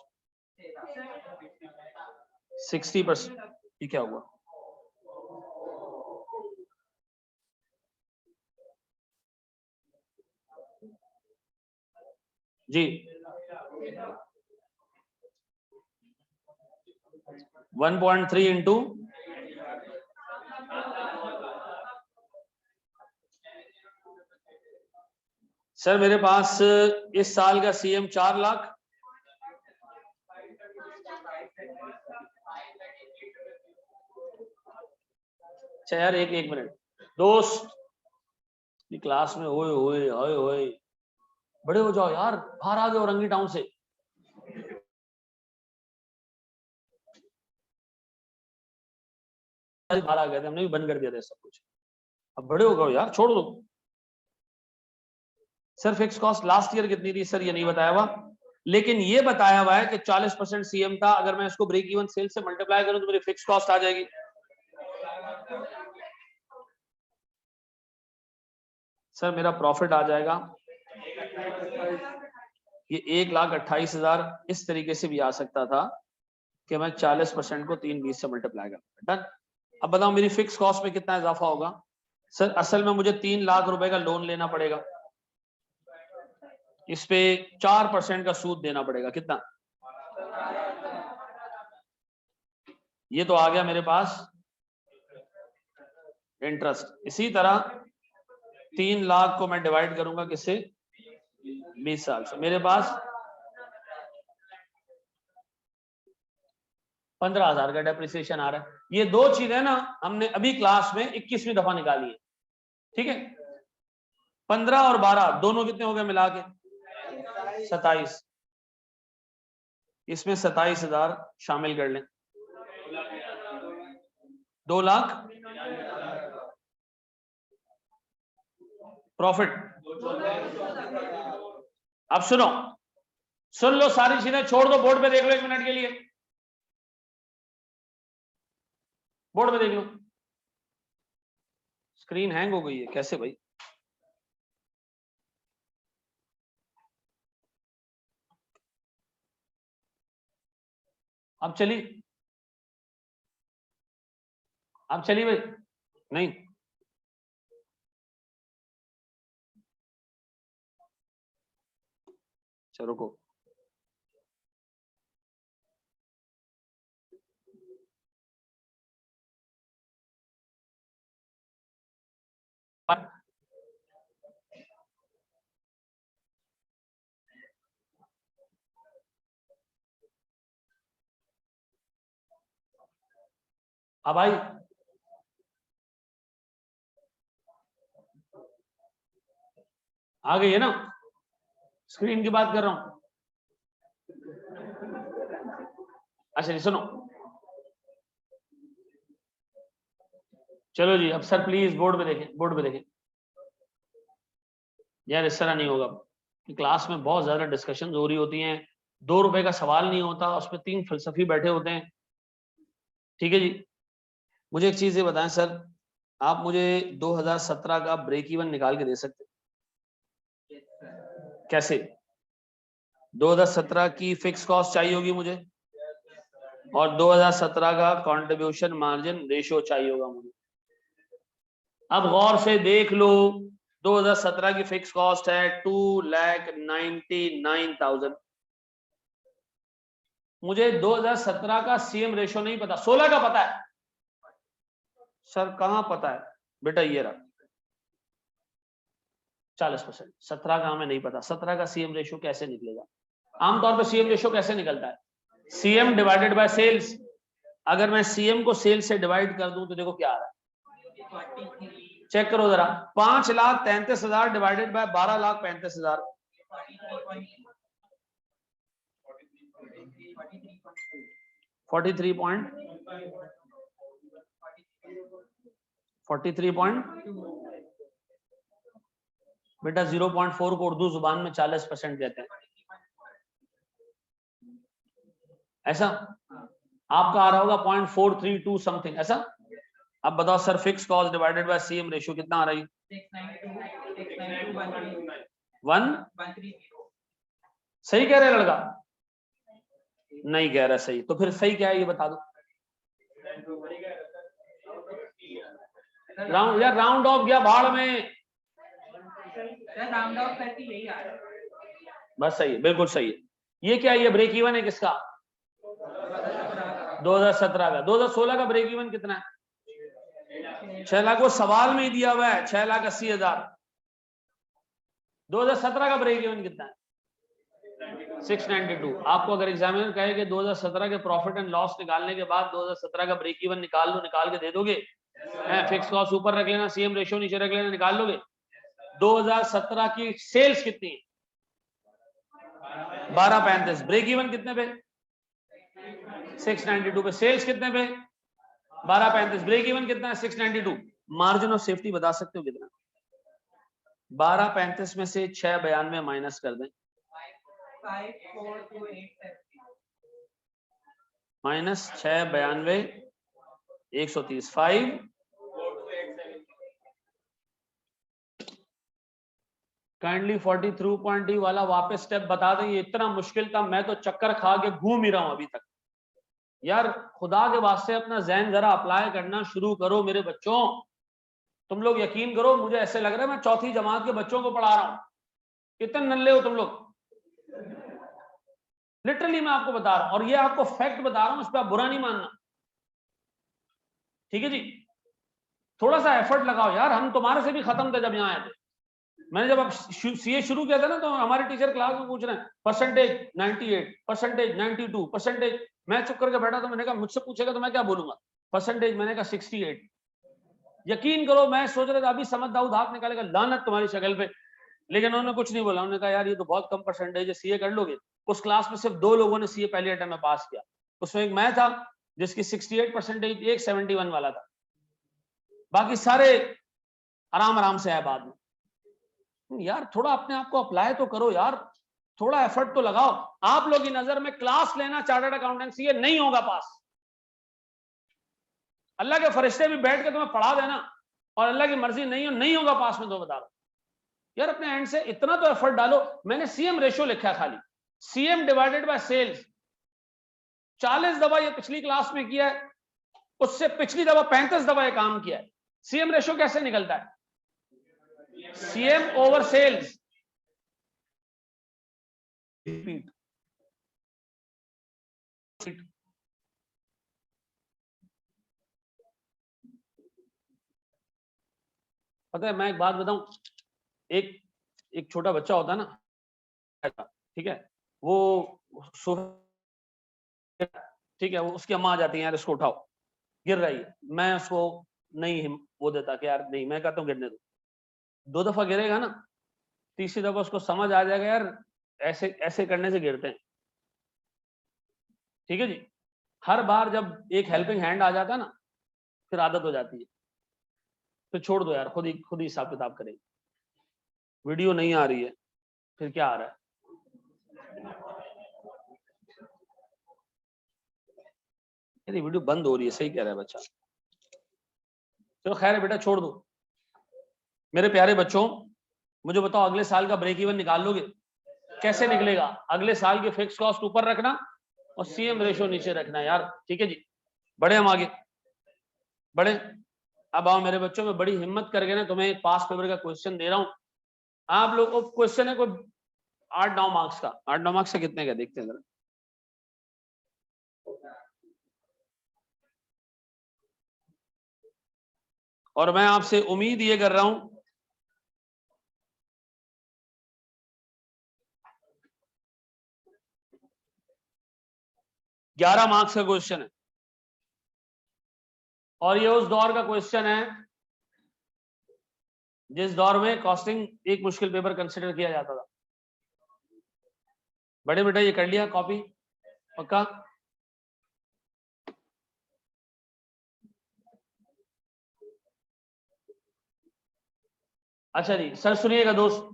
60%। ये क्या हुआ? जी 1.3 इंटू सर मेरे पास इस साल का सीएम 4 लाख। अच्छा यार एक मिनट दोस्त, क्लास में ओए ओए ओए ओए, बड़े हो जाओ यार, बाहर आ जाओ रंगी टाउन से। बाहर आ गए थे, हमने भी बंद कर दिया था सब कुछ, अब बड़े हो गए यार, छोड़ दो। Sir fix cost last year कितनी थी? सर ये नहीं बताया हुआ, लेकिन ये बताया हुआ है कि 40% सीएम था, अगर मैं इसको ब्रेक इवन सेल से मल्टीप्लाई करूं तो मेरी फिक्स कॉस्ट आ जाएगी। सर मेरा प्रॉफिट आ जाएगा, ये 1,28,000 इस तरीके से भी आ सकता था कि मैं 40% को 320 से मल्टीप्लाई करूं। डन। अब बताओ मेरी फिक्स कॉस्ट में कितना इजाफा होगा? सर असल में मुझे 3 लाख रुपए का लोन लेना पड़ेगा, इस पे 4% का सूद देना पड़ेगा। कितना? ये तो आ गया मेरे पास इंटरेस्ट। इसी तरह 3 लाख को मैं डिवाइड करूंगा किससे? 20 साल से। मेरे पास 15,000 का डेप्रिसिएशन आ रहा है। ये दो चीजें ना हमने अभी क्लास में 21वीं दफा निकाली है, ठीक है। 15 और 12 दोनों कितने हो गए मिला के? 27। इसमें 27,000 शामिल कर लें, 2 लाख प्रॉफिट। अब सुनो, सुन लो, सारी चीजें छोड़ दो, बोर्ड पे देख लो 1 मिनट के लिए, बोर्ड पे देख लो। स्क्रीन हैंग हो गई है कैसे भाई? अब चली? अब चली भाई? नहीं, चलो रुको। अब आई? आ गई है ना? स्क्रीन की बात कर रहा हूं। अच्छा जी सुनो, चलो जी, अब सर प्लीज बोर्ड पे देखें, बोर्ड पे देखें। यार इस तरह नहीं होगा, क्लास में बहुत ज्यादा डिस्कशन हो रही होती हैं, 2 रुपए का सवाल नहीं होता, उसमें 3 फलसफी बैठे होते हैं। ठीक है जी, मुझे एक चीज ये बताएं सर, आप मुझे 2017 का ब्रेक इवन निकाल के दे सकते? कैसे? 2017 की फिक्स कॉस्ट चाहिए होगी मुझे, और 2017 का कंट्रीब्यूशन मार्जिन रेशियो चाहिए होगा मुझे। अब गौर से देख लो, 2017 की फिक्स कॉस्ट है 2,99,000। मुझे 2017 का सीएम रेशियो नहीं पता, 16 का पता है। सर कहां पता है बेटा? ये रहा 40%। 17 का हमें नहीं पता। 17 का सीएम रेशियो कैसे निकलेगा? आमतौर पर सीएम रेशियो कैसे निकलता है? CM divided by sales. अगर मैं सीएम को सेल्स से डिवाइड कर दूं तो देखो क्या आ रहा है, चेक करो जरा। 5,33,000 डिवाइडेड बाय 12,35,000, 43 बेटा 0.4 को उर्दू जुबान में 40% कहते हैं। ऐसा आपका आ रहा होगा 0.432 समथिंग, ऐसा। अब बताओ sir, fix cost divided by CM ratio कितना आ रही है? 1 सही कह रहे लड़का? नहीं कह रहा सही, तो फिर सही क्या है ये बता दो। राउंड या राउंड ऑफ गया भाड़ में, राउंड ऑफ करके यही आ रहा है। बस सही है, बिल्कुल सही है। ये क्या है? ये ब्रेक इवन है किसका? 2017 का। 2016 का ब्रेक इवन कितना है? 6 लाख। वो सवाल में ही दिया हुआ है 6,80,000। 2017 का ब्रेक इवन कितना है? 692। आपको अगर एग्जामिनर कहे कि 2017 के प्रॉफिट एंड लॉस निकालने के बाद 2017 का ब्रेक इवन निकाल लो, निकाल के दे दोगे? फिक्स कॉस्ट ऊपर रख लेना, सीएम रेशियो नीचे रख लेना, निकाल लोगे? 2017 की सेल्स कितनी है? 12,35। ब्रेक इवन कितने पे? 692 पे। सेल्स कितने पे? 12,35। ब्रेक इवन कितना है? 692। मार्जिन ऑफ सेफ्टी बता सकते हो कितना? 12,35 में से 6,92 माइनस कर दें, माइनस 6,92 130। 5 काइंडली 43.D वाला वापस स्टेप बता दें। ये इतना मुश्किल था, मैं तो चक्कर खा के घूम ही रहा हूं अभी तक। यार खुदा के वास्ते अपना जहन जरा अप्लाई करना शुरू करो मेरे बच्चों। तुम लोग यकीन करो, मुझे ऐसे लग रहा है मैं चौथी जमात के बच्चों को पढ़ा रहा हूं। कितने नल्ले हो तुम लोग, लिटरली मैं आपको बता रहा हूं, और ये आपको फैक्ट बता रहा हूं, इस पर आप बुरा नहीं मानना, ठीक है जी। थोड़ा सा एफर्ट लगाओ यार, हम तुम्हारे से भी खत्म थे जब यहाँ आए थे। मैंने जब अब सीए शुरू किया था ना, तो हमारे टीचर क्लास में पूछ रहे हैं परसेंटेज 98, परसेंटेज 92, परसेंटेज। मैं चुप करके बैठा था, मैंने कहा मुझसे पूछेगा तो मैं क्या बोलूंगा, परसेंटेज। मैंने कहा 68। यकीन करो मैं सोच रहा था अभी समझ दाऊद हाथ निकालेगा, लानत तुम्हारी शक्ल पे, लेकिन उन्होंने कुछ नहीं बोला। उन्होंने कहा यार ये तो बहुत कम परसेंटेज है, सीए कर लोगे। उस क्लास में सिर्फ 2 लोगों ने सीए पहले अटेम्प्ट में पास किया, उसमें एक मैं था जिसकी 68 परसेंटेज, एक 71 वाला था, बाकी सारे आराम आराम से आए बाद में। यार थोड़ा अपने आप को अप्लाई तो करो यार, थोड़ा एफर्ट तो लगाओ। आप लोग की नजर में क्लास लेना चार्टर्ड अकाउंटेंसी नहीं होगा पास। अल्लाह के फरिश्ते भी बैठ के तुम्हें पढ़ा देना और अल्लाह की मर्जी नहीं होगा पास में, तो बता रहा यार अपने एंड से इतना तो एफर्ट डालो। मैंने सीएम रेशियो लिखा है खाली, सीएम डिवाइडेड बाय सेल्स। 40 दफा ये पिछली क्लास में किया है, उससे पिछली दफा 35 दफा ये काम किया है। सीएम रेशियो कैसे निकलता है, सीएम ओवर सेल्स। पता है मैं एक बात बताऊं, एक छोटा बच्चा होता है ना, ठीक है, वो ठीक है, वो उसकी अम्मा आ जाती है यार इसको उठाओ, गिर रही है। मैं उसको नहीं वो देता कि यार नहीं, मैं कहता हूँ गिरने दो। 2 दफा गिरेगा ना, तीसरी दफा उसको समझ आ जाएगा यार ऐसे ऐसे करने से गिरते हैं, ठीक है जी। हर बार जब एक हेल्पिंग हैंड आ जाता है ना, फिर आदत हो जाती है, फिर छोड़ दो यार, खुद ही हिसाब किताब करेंगे। वीडियो नहीं आ रही है, फिर क्या आ रहा है, यदि वीडियो बंद हो रही है, सही कह रहा है बच्चा। चलो खैर है बेटा, छोड़ दो। मेरे प्यारे बच्चों, मुझे बताओ अगले साल का ब्रेक इवन निकाल लोगे? कैसे निकलेगा? अगले साल के फिक्स कॉस्ट ऊपर रखना और सीएम रेशियो नीचे रखना यार, ठीक है जी। बढ़े हम आगे, बढ़े। अब आओ मेरे बच्चों, में बड़ी हिम्मत करके ना तुम्हें एक पास पेपर का क्वेश्चन दे रहा हूं। आप लोग को क्वेश्चन है कोई 8-9 मार्क्स का। 8-9 मार्क्स से कितने का देखते हैं जरा। और मैं आपसे उम्मीद ये कर रहा हूं, ग्यारह मार्क्स का क्वेश्चन है, और ये उस दौर का क्वेश्चन है जिस दौर में कॉस्टिंग एक मुश्किल पेपर कंसिडर किया जाता था। बड़े बेटा ये कर लिया कॉपी पक्का? अच्छा जी सर, सुनिएगा दोस्त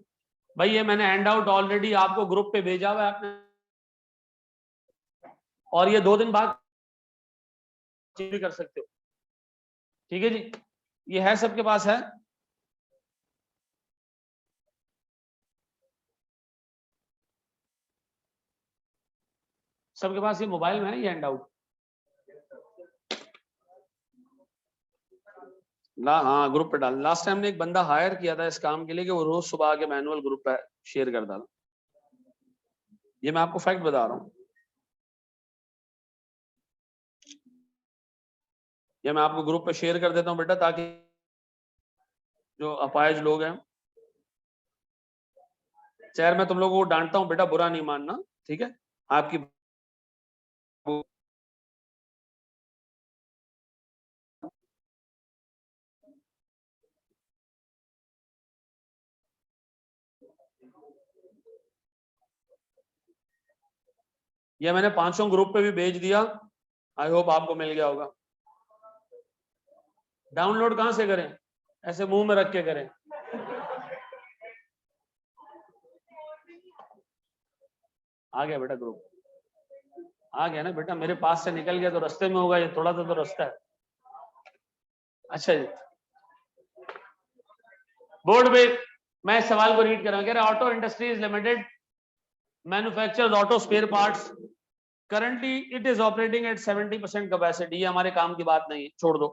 भाई, ये मैंने हैंड आउट ऑलरेडी आपको ग्रुप पे भेजा हुआ है आपने, और ये 2 दिन बाद भी कर सकते हो, ठीक है जी। ये है सबके पास है? सबके पास ये मोबाइल में है ये हैंड आउट? हाँ ग्रुप पे डाल। लास्ट टाइम ने एक बंदा हायर किया था इस काम के लिए कि वो रोज सुबह आके मैनुअल ग्रुप पे शेयर कर डाला। ये मैं आपको फैक्ट बता रहा हूँ, ये मैं आपको ग्रुप पे शेयर कर देता हूँ बेटा, ताकि जो अपाहिज लोग हैं, चाहे मैं तुम लोगों को डांटता हूँ बेटा, बुरा नहीं मानना, ठीक है? आपकी ये मैंने 500 ग्रुप पे भी भेज दिया, आई होप आपको मिल गया होगा। डाउनलोड कहां से करें? ऐसे मुंह में रख के करें। आ गया बेटा ग्रुप, आ गया ना बेटा, मेरे पास से निकल गया तो रास्ते में होगा, ये थोड़ा सा तो रास्ता है। अच्छा जी, बोर्ड पे मैं इस सवाल को रीड कर रहा हूं, कह रहा auto industries limited manufactures auto spare parts currently it is operating at 70% capacity, ये हमारे काम की बात नहीं है, छोड़ दो।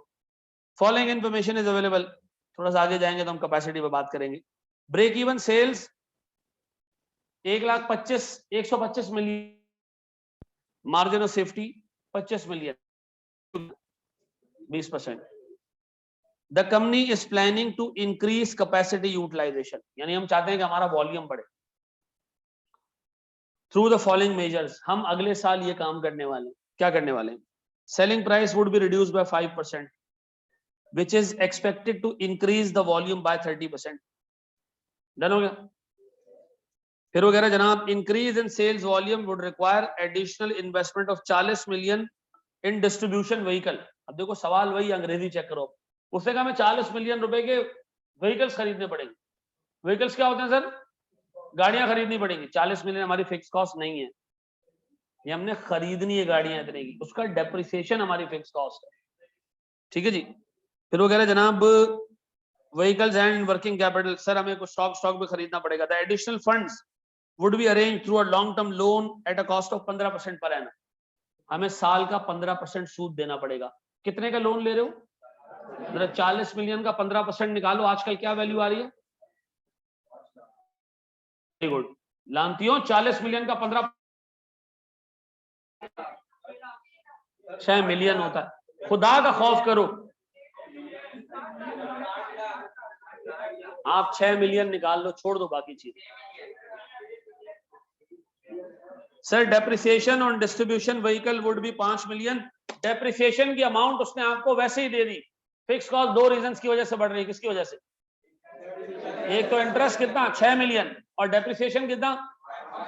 फॉलोइंग इन्फॉर्मेशन इज अवेलेबल, थोड़ा सा आगे जाएंगे तो हम कैपेसिटी पे बात करेंगे। Break even sales 1,25 million, margin of safety 25 million, 20%। The company is planning to increase capacity utilisation, यानी हम चाहते हैं कि हमारा वॉल्यूम बढ़े। थ्रू द फॉलोइंग मेजर्स, हम अगले साल ये काम करने वाले हैं। क्या करने वाले हैं? Selling price would be reduced by 5%, which is expected to increase the volume by 30%। Done हो गया? फिर वो कह रहा है जनाब, increase in sales volume would require additional investment of 40 million in distribution vehicle. अब देखो सवाल वही, अंग्रेजी चेक करो। उसने कहा हमें 40 मिलियन रुपए के व्हीकल्स खरीदने पड़ेंगे। व्हीकल्स क्या होते हैं सर? गाड़ियां खरीदनी पड़ेंगी। 40 मिलियन हमारी फिक्स कॉस्ट नहीं है, ये हमने खरीदनी है गाड़ियां इतने की, उसका डेप्रिसिएशन हमारी फिक्स कॉस्ट है। ठीक है जी। फिर वो कह रहे हैं जनाब, vehicles and working capital, sir हमें कुछ स्टॉक भी खरीदना पड़ेगा। The additional funds would be arrange through a long term loan at a cost of 15% per annum. हमें साल का 15% सूद देना पड़ेगा। कितने का लोन ले रहे हो? जरा 40 मिलियन का 15% निकालो, आजकल क्या वैल्यू आ रही है? वेरी गुड, जानती हो 40 मिलियन का 15 6 मिलियन होता है। खुदा का खौफ करो, आप 6 मिलियन निकाल लो, छोड़ दो बाकी चीज। Sir depreciation on distribution vehicle would be 5 million. Depreciation की अमाउंट उसने आपको वैसे ही दे दी। फिक्स कॉस्ट दो रीजंस की वजह से बढ़ रही है। किसकी वजह से? एक तो इंटरेस्ट कितना 6 मिलियन और डेप्रिसिएशन कितना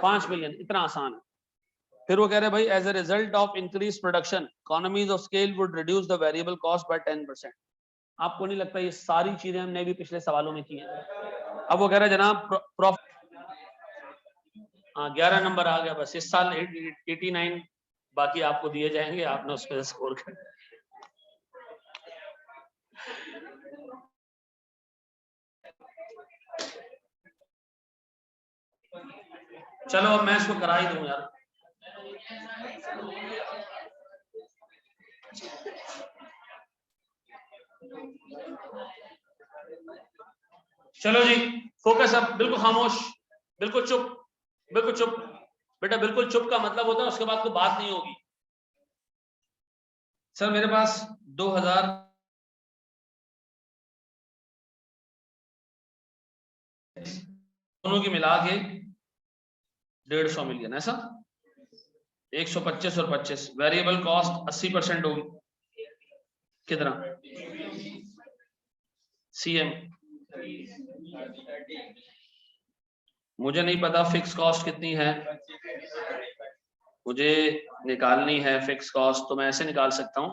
5 मिलियन। इतना आसान है। फिर वो कह रहे हैं भाई, as a result of increase production economies of scale would reduce the variable cost by 10%। आपको नहीं लगता ये सारी चीजें हमने भी पिछले सवालों में की हैं? अब वो कह रहे हैं जनाब प्रॉफिट, हाँ 11 नंबर आ गया बस। इस साल 89 बाकी आपको दिए जाएंगे, आपने उस पर स्कोर कर। चलो अब मैं इसको करा ही दूं यार। चलो जी, फोकस अब, बिल्कुल खामोश, बिल्कुल चुप, बिल्कुल चुप। बेटा बिल्कुल चुप का मतलब होता है उसके बाद कोई बात नहीं होगी। सर मेरे पास 2000 दोनों की मिला के 150 मिलियन, ऐसा 125 और 25। वेरिएबल कॉस्ट 80% होगी। कितना? सीएम मुझे नहीं पता फिक्स कॉस्ट कितनी है, मुझे निकालनी है फिक्स कॉस्ट। तो मैं ऐसे निकाल सकता हूं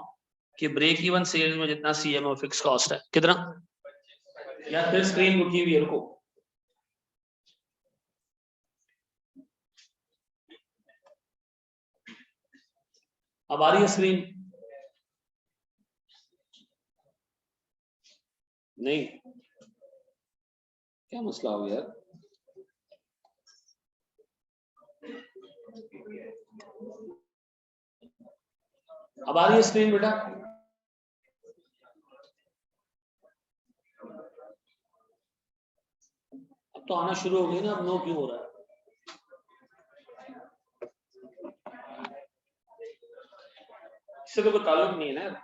कि ब्रेक इवन सेल्स में जितना सीएम और फिक्स कॉस्ट है कितना। या फिर स्क्रीन रुकी हुई है, रुको। अब आ रही है स्क्रीन? नहीं, क्या मसला हो गया यार? अब आ रही है स्क्रीन बेटा? अब तो आना शुरू हो गई ना, अब नो क्यों हो रहा है? इससे तो कोई ताल्लुक नहीं है ना।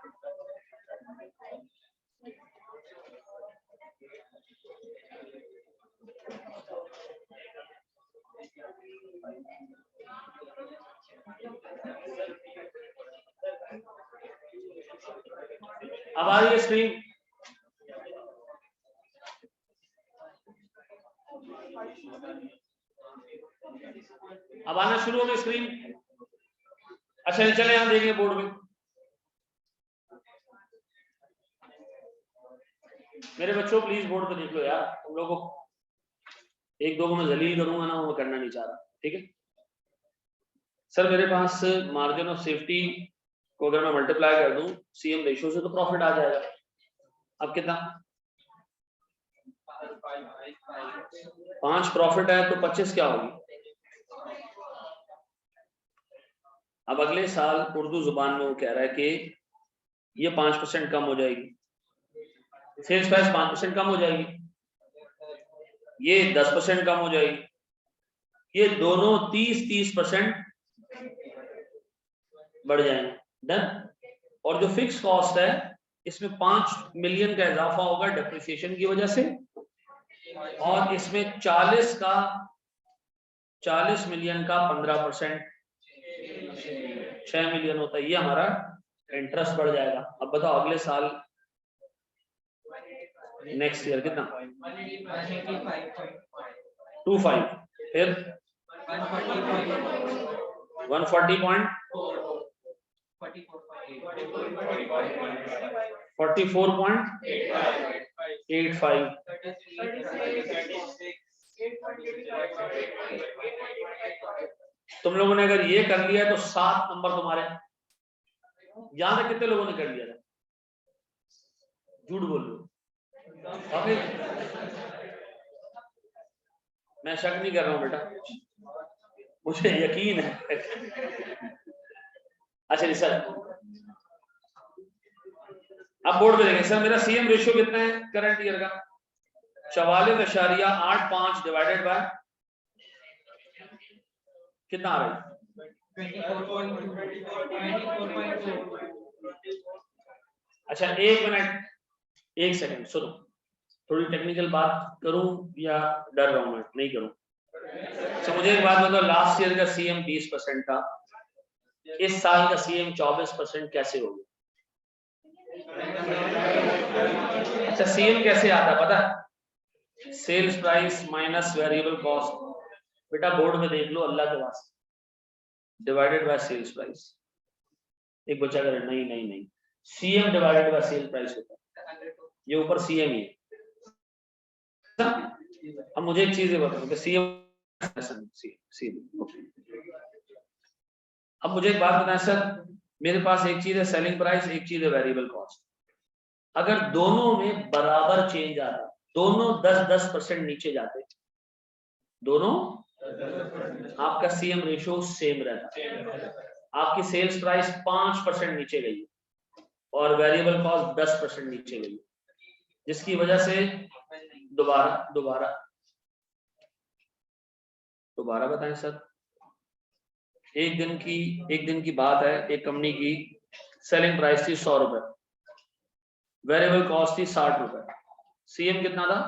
अब आ रही है स्क्रीन? अब आना शुरू हो गई स्क्रीन? अच्छा चले यहां देखिए बोर्ड में। मेरे बच्चों प्लीज बोर्ड पे देख लो यार, तुम लोगों को एक दो को मैं जलील करूंगा ना, वो करना नहीं चाह रहा। ठीक है सर, मेरे पास मार्जिन ऑफ सेफ्टी को अगर मैं मल्टीप्लाई कर दूं सीएम रेशियो से तो प्रॉफिट आ जाएगा। अब कितना? 5 प्रॉफिट है तो 25 क्या होगी? अब अगले साल उर्दू जुबान में वो कह रहा है कि ये 5% कम हो जाएगी, सेल्स प्राइस 5% कम हो जाएगी, ये 10% कम हो जाएगी, ये दोनों 30% बढ़ जाएंगे। डन। और जो फिक्स कॉस्ट है इसमें 5 मिलियन का इजाफा होगा डेप्रिसिएशन की वजह से, और इसमें 40 मिलियन का 15% 6 मिलियन होता है, ये हमारा इंटरेस्ट बढ़ जाएगा। अब बताओ अगले साल नेक्स्ट ईयर कितना? 25, फिर 140.44.85, तुम लोगों ने अगर ये कर लिया तो 7 नंबर तुम्हारे। यहां तक कितने लोगों ने कर लिया था? झूठ बोल लो। मैं शक नहीं कर रहा हूं बेटा, मुझे यकीन है। अच्छा जी सर, अब बोर्ड पे देखें। सर मेरा सीएम रेशियो कितना है करंट ईयर का? 44.85 डिवाइडेड बाय कितना आ रहा है? 24.2। अच्छा एक मिनट, एक सेकंड सुनो, थोड़ी टेक्निकल बात करूं या डर रहा हूं? मैं नहीं करूं। अच्छा मुझे एक बात बताओ, लास्ट ईयर का सीएम 20% था, इस साल का सीएम 24% कैसे हो गया? अच्छा सीएम कैसे आता पता? Sales price minus variable cost. बेटा बोर्ड में देख लो अल्लाह के वास्ते, डिवाइडेड बाय सेल्स प्राइस। एक बच्चा करे नहीं नहीं नहीं, CM divided bye sale price होता है, ये ऊपर सीएम ही है। अब मुझे एक चीज बताओ कि सीएम, अब मुझे एक बात बताएं सर, मेरे पास एक चीज है सेलिंग प्राइस, एक चीज है वेरिएबल कॉस्ट। अगर दोनों में बराबर चेंज आता, दोनों 10% नीचे जाते, दोनों, आपका सीएम रेशियो सेम रहता। आपकी सेल्स प्राइस 5% नीचे गई और वेरिएबल कॉस्ट 10% नीचे गई, जिसकी वजह से दोबारा बताएं सर। एक दिन की बात है, एक कंपनी की सेलिंग प्राइस थी 100 रुपए, वेरिएबल कॉस्ट थी 60 रुपए, सीएम कितना था?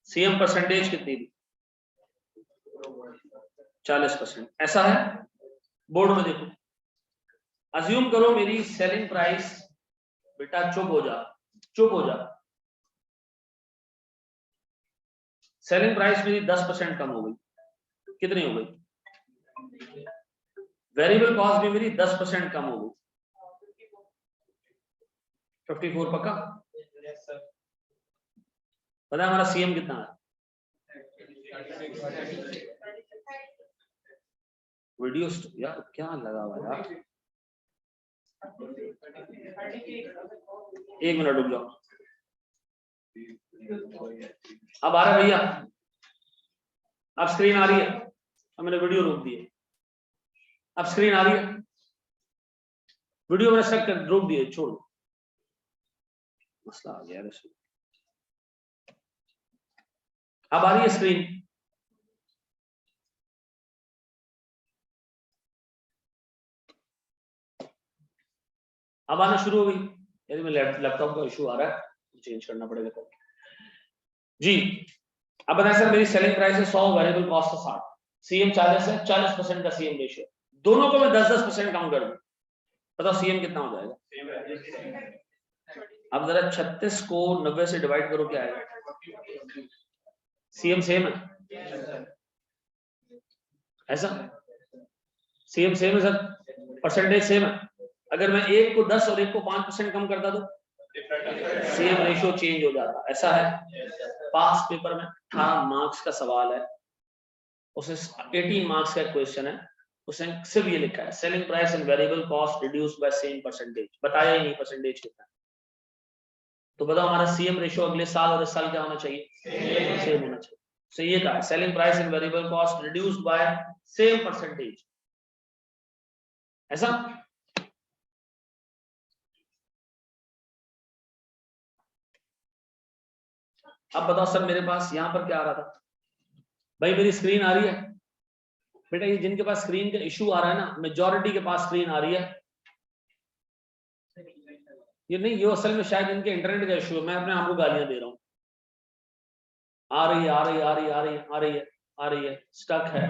सीएम परसेंटेज कितनी थी? 40%। ऐसा है, बोर्ड में देखो। अज्यूम करो मेरी सेलिंग प्राइस, बेटा चुप हो जा, सेलिंग प्राइस मेरी 10% कम हो गई, कितनी हो गई? वेरिएबल कॉस्ट भी मेरी 10% कम हो गई, 54 पक्का? पता है हमारा सीएम कितना है? वीडियो यार क्या लगा हुआ यार, एक मिनट रुक जाओ। अब आ रहा है भैया? अब स्क्रीन आ रही है? अब मैंने वीडियो रोक दी है, अब स्क्रीन आ रही है? वीडियो मैंने सेट कर रोक दिए, छोड़ दो, मसला आ गया। अब आ रही है स्क्रीन? अब आना शुरू हो गई? यदि मैं लैपटॉप का इशू आ रहा है, चेंज करना पड़ेगा तो जी। अब बताएं सर मेरी सेलिंग प्राइस है 100, वेरिएबल कॉस्ट है 60, सीएम 40 है, 40% का सीएम रेशियो, दोनों को मैं 10% कम कर दूं, बताओ सीएम कितना हो जाएगा? अब जरा 36 को 90 से डिवाइड करो, क्या आएगा? सीएम सेम है, ऐसा सीएम सेम है सर, परसेंटेज सेम है। अगर मैं एक को 10 और एक को 5% कम करता तो सीएम रेशियो चेंज हो जाता, ऐसा है। पास पेपर में 18 मार्क्स का सवाल है, उसमें 18 मार्क्स का क्वेश्चन है, उसने सिर्फ ये लिखा है selling price and variable cost reduced by same percentage, बताया ही नहीं परसेंटेज कितना। तो बताओ हमारा सीएम रेशियो अगले साल और इस साल क्या होना चाहिए? सेम होना चाहिए। तो ये कहा selling price and variable cost reduced by same percentage, ऐसा। अब बताओ सर मेरे पास यहां पर क्या आ रहा था भाई, मेरी स्क्रीन आ रही है बेटा, ये जिनके पास स्क्रीन का इशू आ रहा है ना, मेजॉरिटी के पास स्क्रीन आ रही है, ये नहीं, ये असल में शायद इनके इंटरनेट का इशू है, मैं अपने आप को गालियां दे रहा हूँ। आ रही है, आ रही है, आ रही है, आ रही है, आ रही है, आ रही है, स्टक है।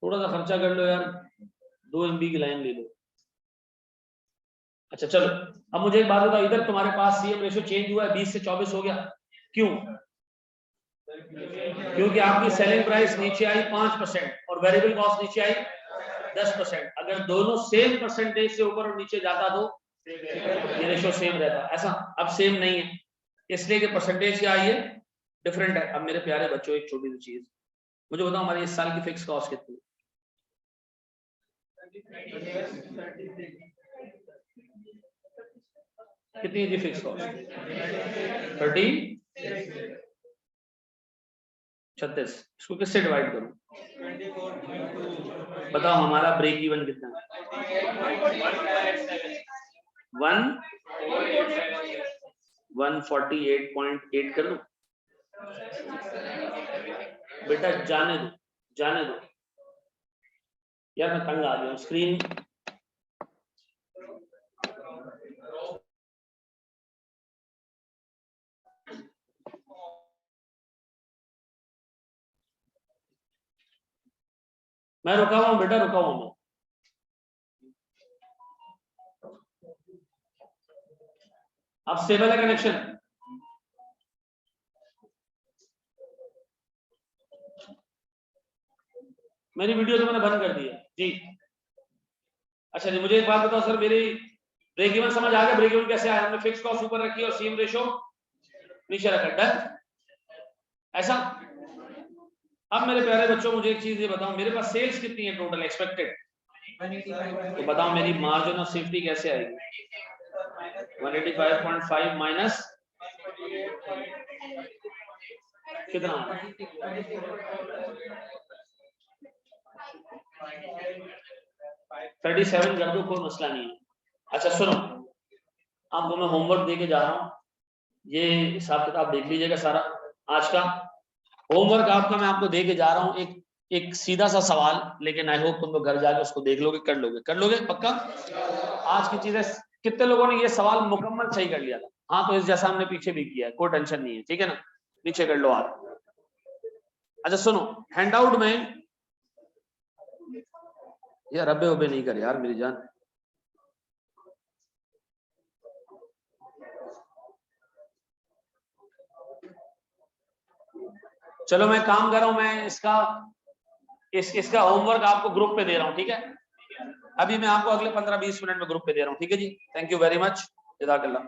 थोड़ा सा खर्चा कर लो यार, 2 MB की लाइन ले लो। अच्छा चलो, अब मुझे एक बात बताओ, इधर तुम्हारे पास सीएम रेशियो चेंज हुआ है, 20 से 24 हो गया, क्यों? क्योंकि आपकी सेलिंग प्राइस नीचे आई 5% और वेरिएबल कॉस्ट नीचे आई 10%। अगर दोनों सेम परसेंटेज से ऊपर और नीचे जाता तो ये रेशियो सेम रहता, ऐसा अब सेम नहीं है, इसलिए कि परसेंटेज क्या आई है, डिफरेंट है। अब मेरे प्यारे बच्चों एक छोटी सी चीज मुझे बताओ, हमारी इस साल की फिक्स कॉस्ट कितनी? कितनी है जी फिक्स कॉस्ट? 36। इसको किससे डिवाइड करूं? बताओ हमारा ब्रेक इवन कितना है? 148.8 कर दूं? बेटा जाने दो, जाने दो यार, मैं तंग आ गया हूं। स्क्रीन मैं रुका हुआ हूं बेटा, रुका हुआ हूं। अब स्टेबल है कनेक्शन? मेरी वीडियो तो मैंने बंद कर दी है जी। अच्छा जी, मुझे एक बात बताओ सर, मेरी ब्रेक इवन समझ आ गया? ब्रेक इवन कैसे आया? हमने फिक्स कॉस्ट ऊपर रखी और सीएम रेशो नीचे रखा, डन ऐसा। अब मेरे प्यारे बच्चों मुझे एक चीज ये बताओ, मेरे पास सेल्स कितनी है टोटल एक्सपेक्टेड? तो बताओ मेरी मार्जिन ऑफ सेफ्टी कैसे आएगी? 185.5 माइनस कितना? 37 कर दो, कोई मसला नहीं है। अच्छा सुनो, आपको मैं होमवर्क दे के जा रहा हूँ, ये हिसाब किताब देख लीजिएगा सारा। आज का होमवर्क आपका मैं आपको दे के जा रहा हूँ, एक सीधा सा सवाल, लेकिन आई होप तुम लोग घर जाके उसको देख लोगे, कर लोगे पक्का? आज की चीजें कितने लोगों ने ये सवाल मुकम्मल सही कर लिया था? हाँ, तो इस जैसा हमने पीछे भी किया है, कोई टेंशन नहीं है, ठीक है ना? नीचे कर लो आप। अच्छा सुनो, हैंडआउट में यार अबे उबे नहीं कर यार मेरी जान। चलो मैं काम कर रहा हूं, मैं इसका होमवर्क आपको ग्रुप पे दे रहा हूं, ठीक है? अभी मैं आपको अगले 15-20 मिनट में ग्रुप पे दे रहा हूं, ठीक है जी? थैंक यू वेरी मच, जज़ाकल्लाह।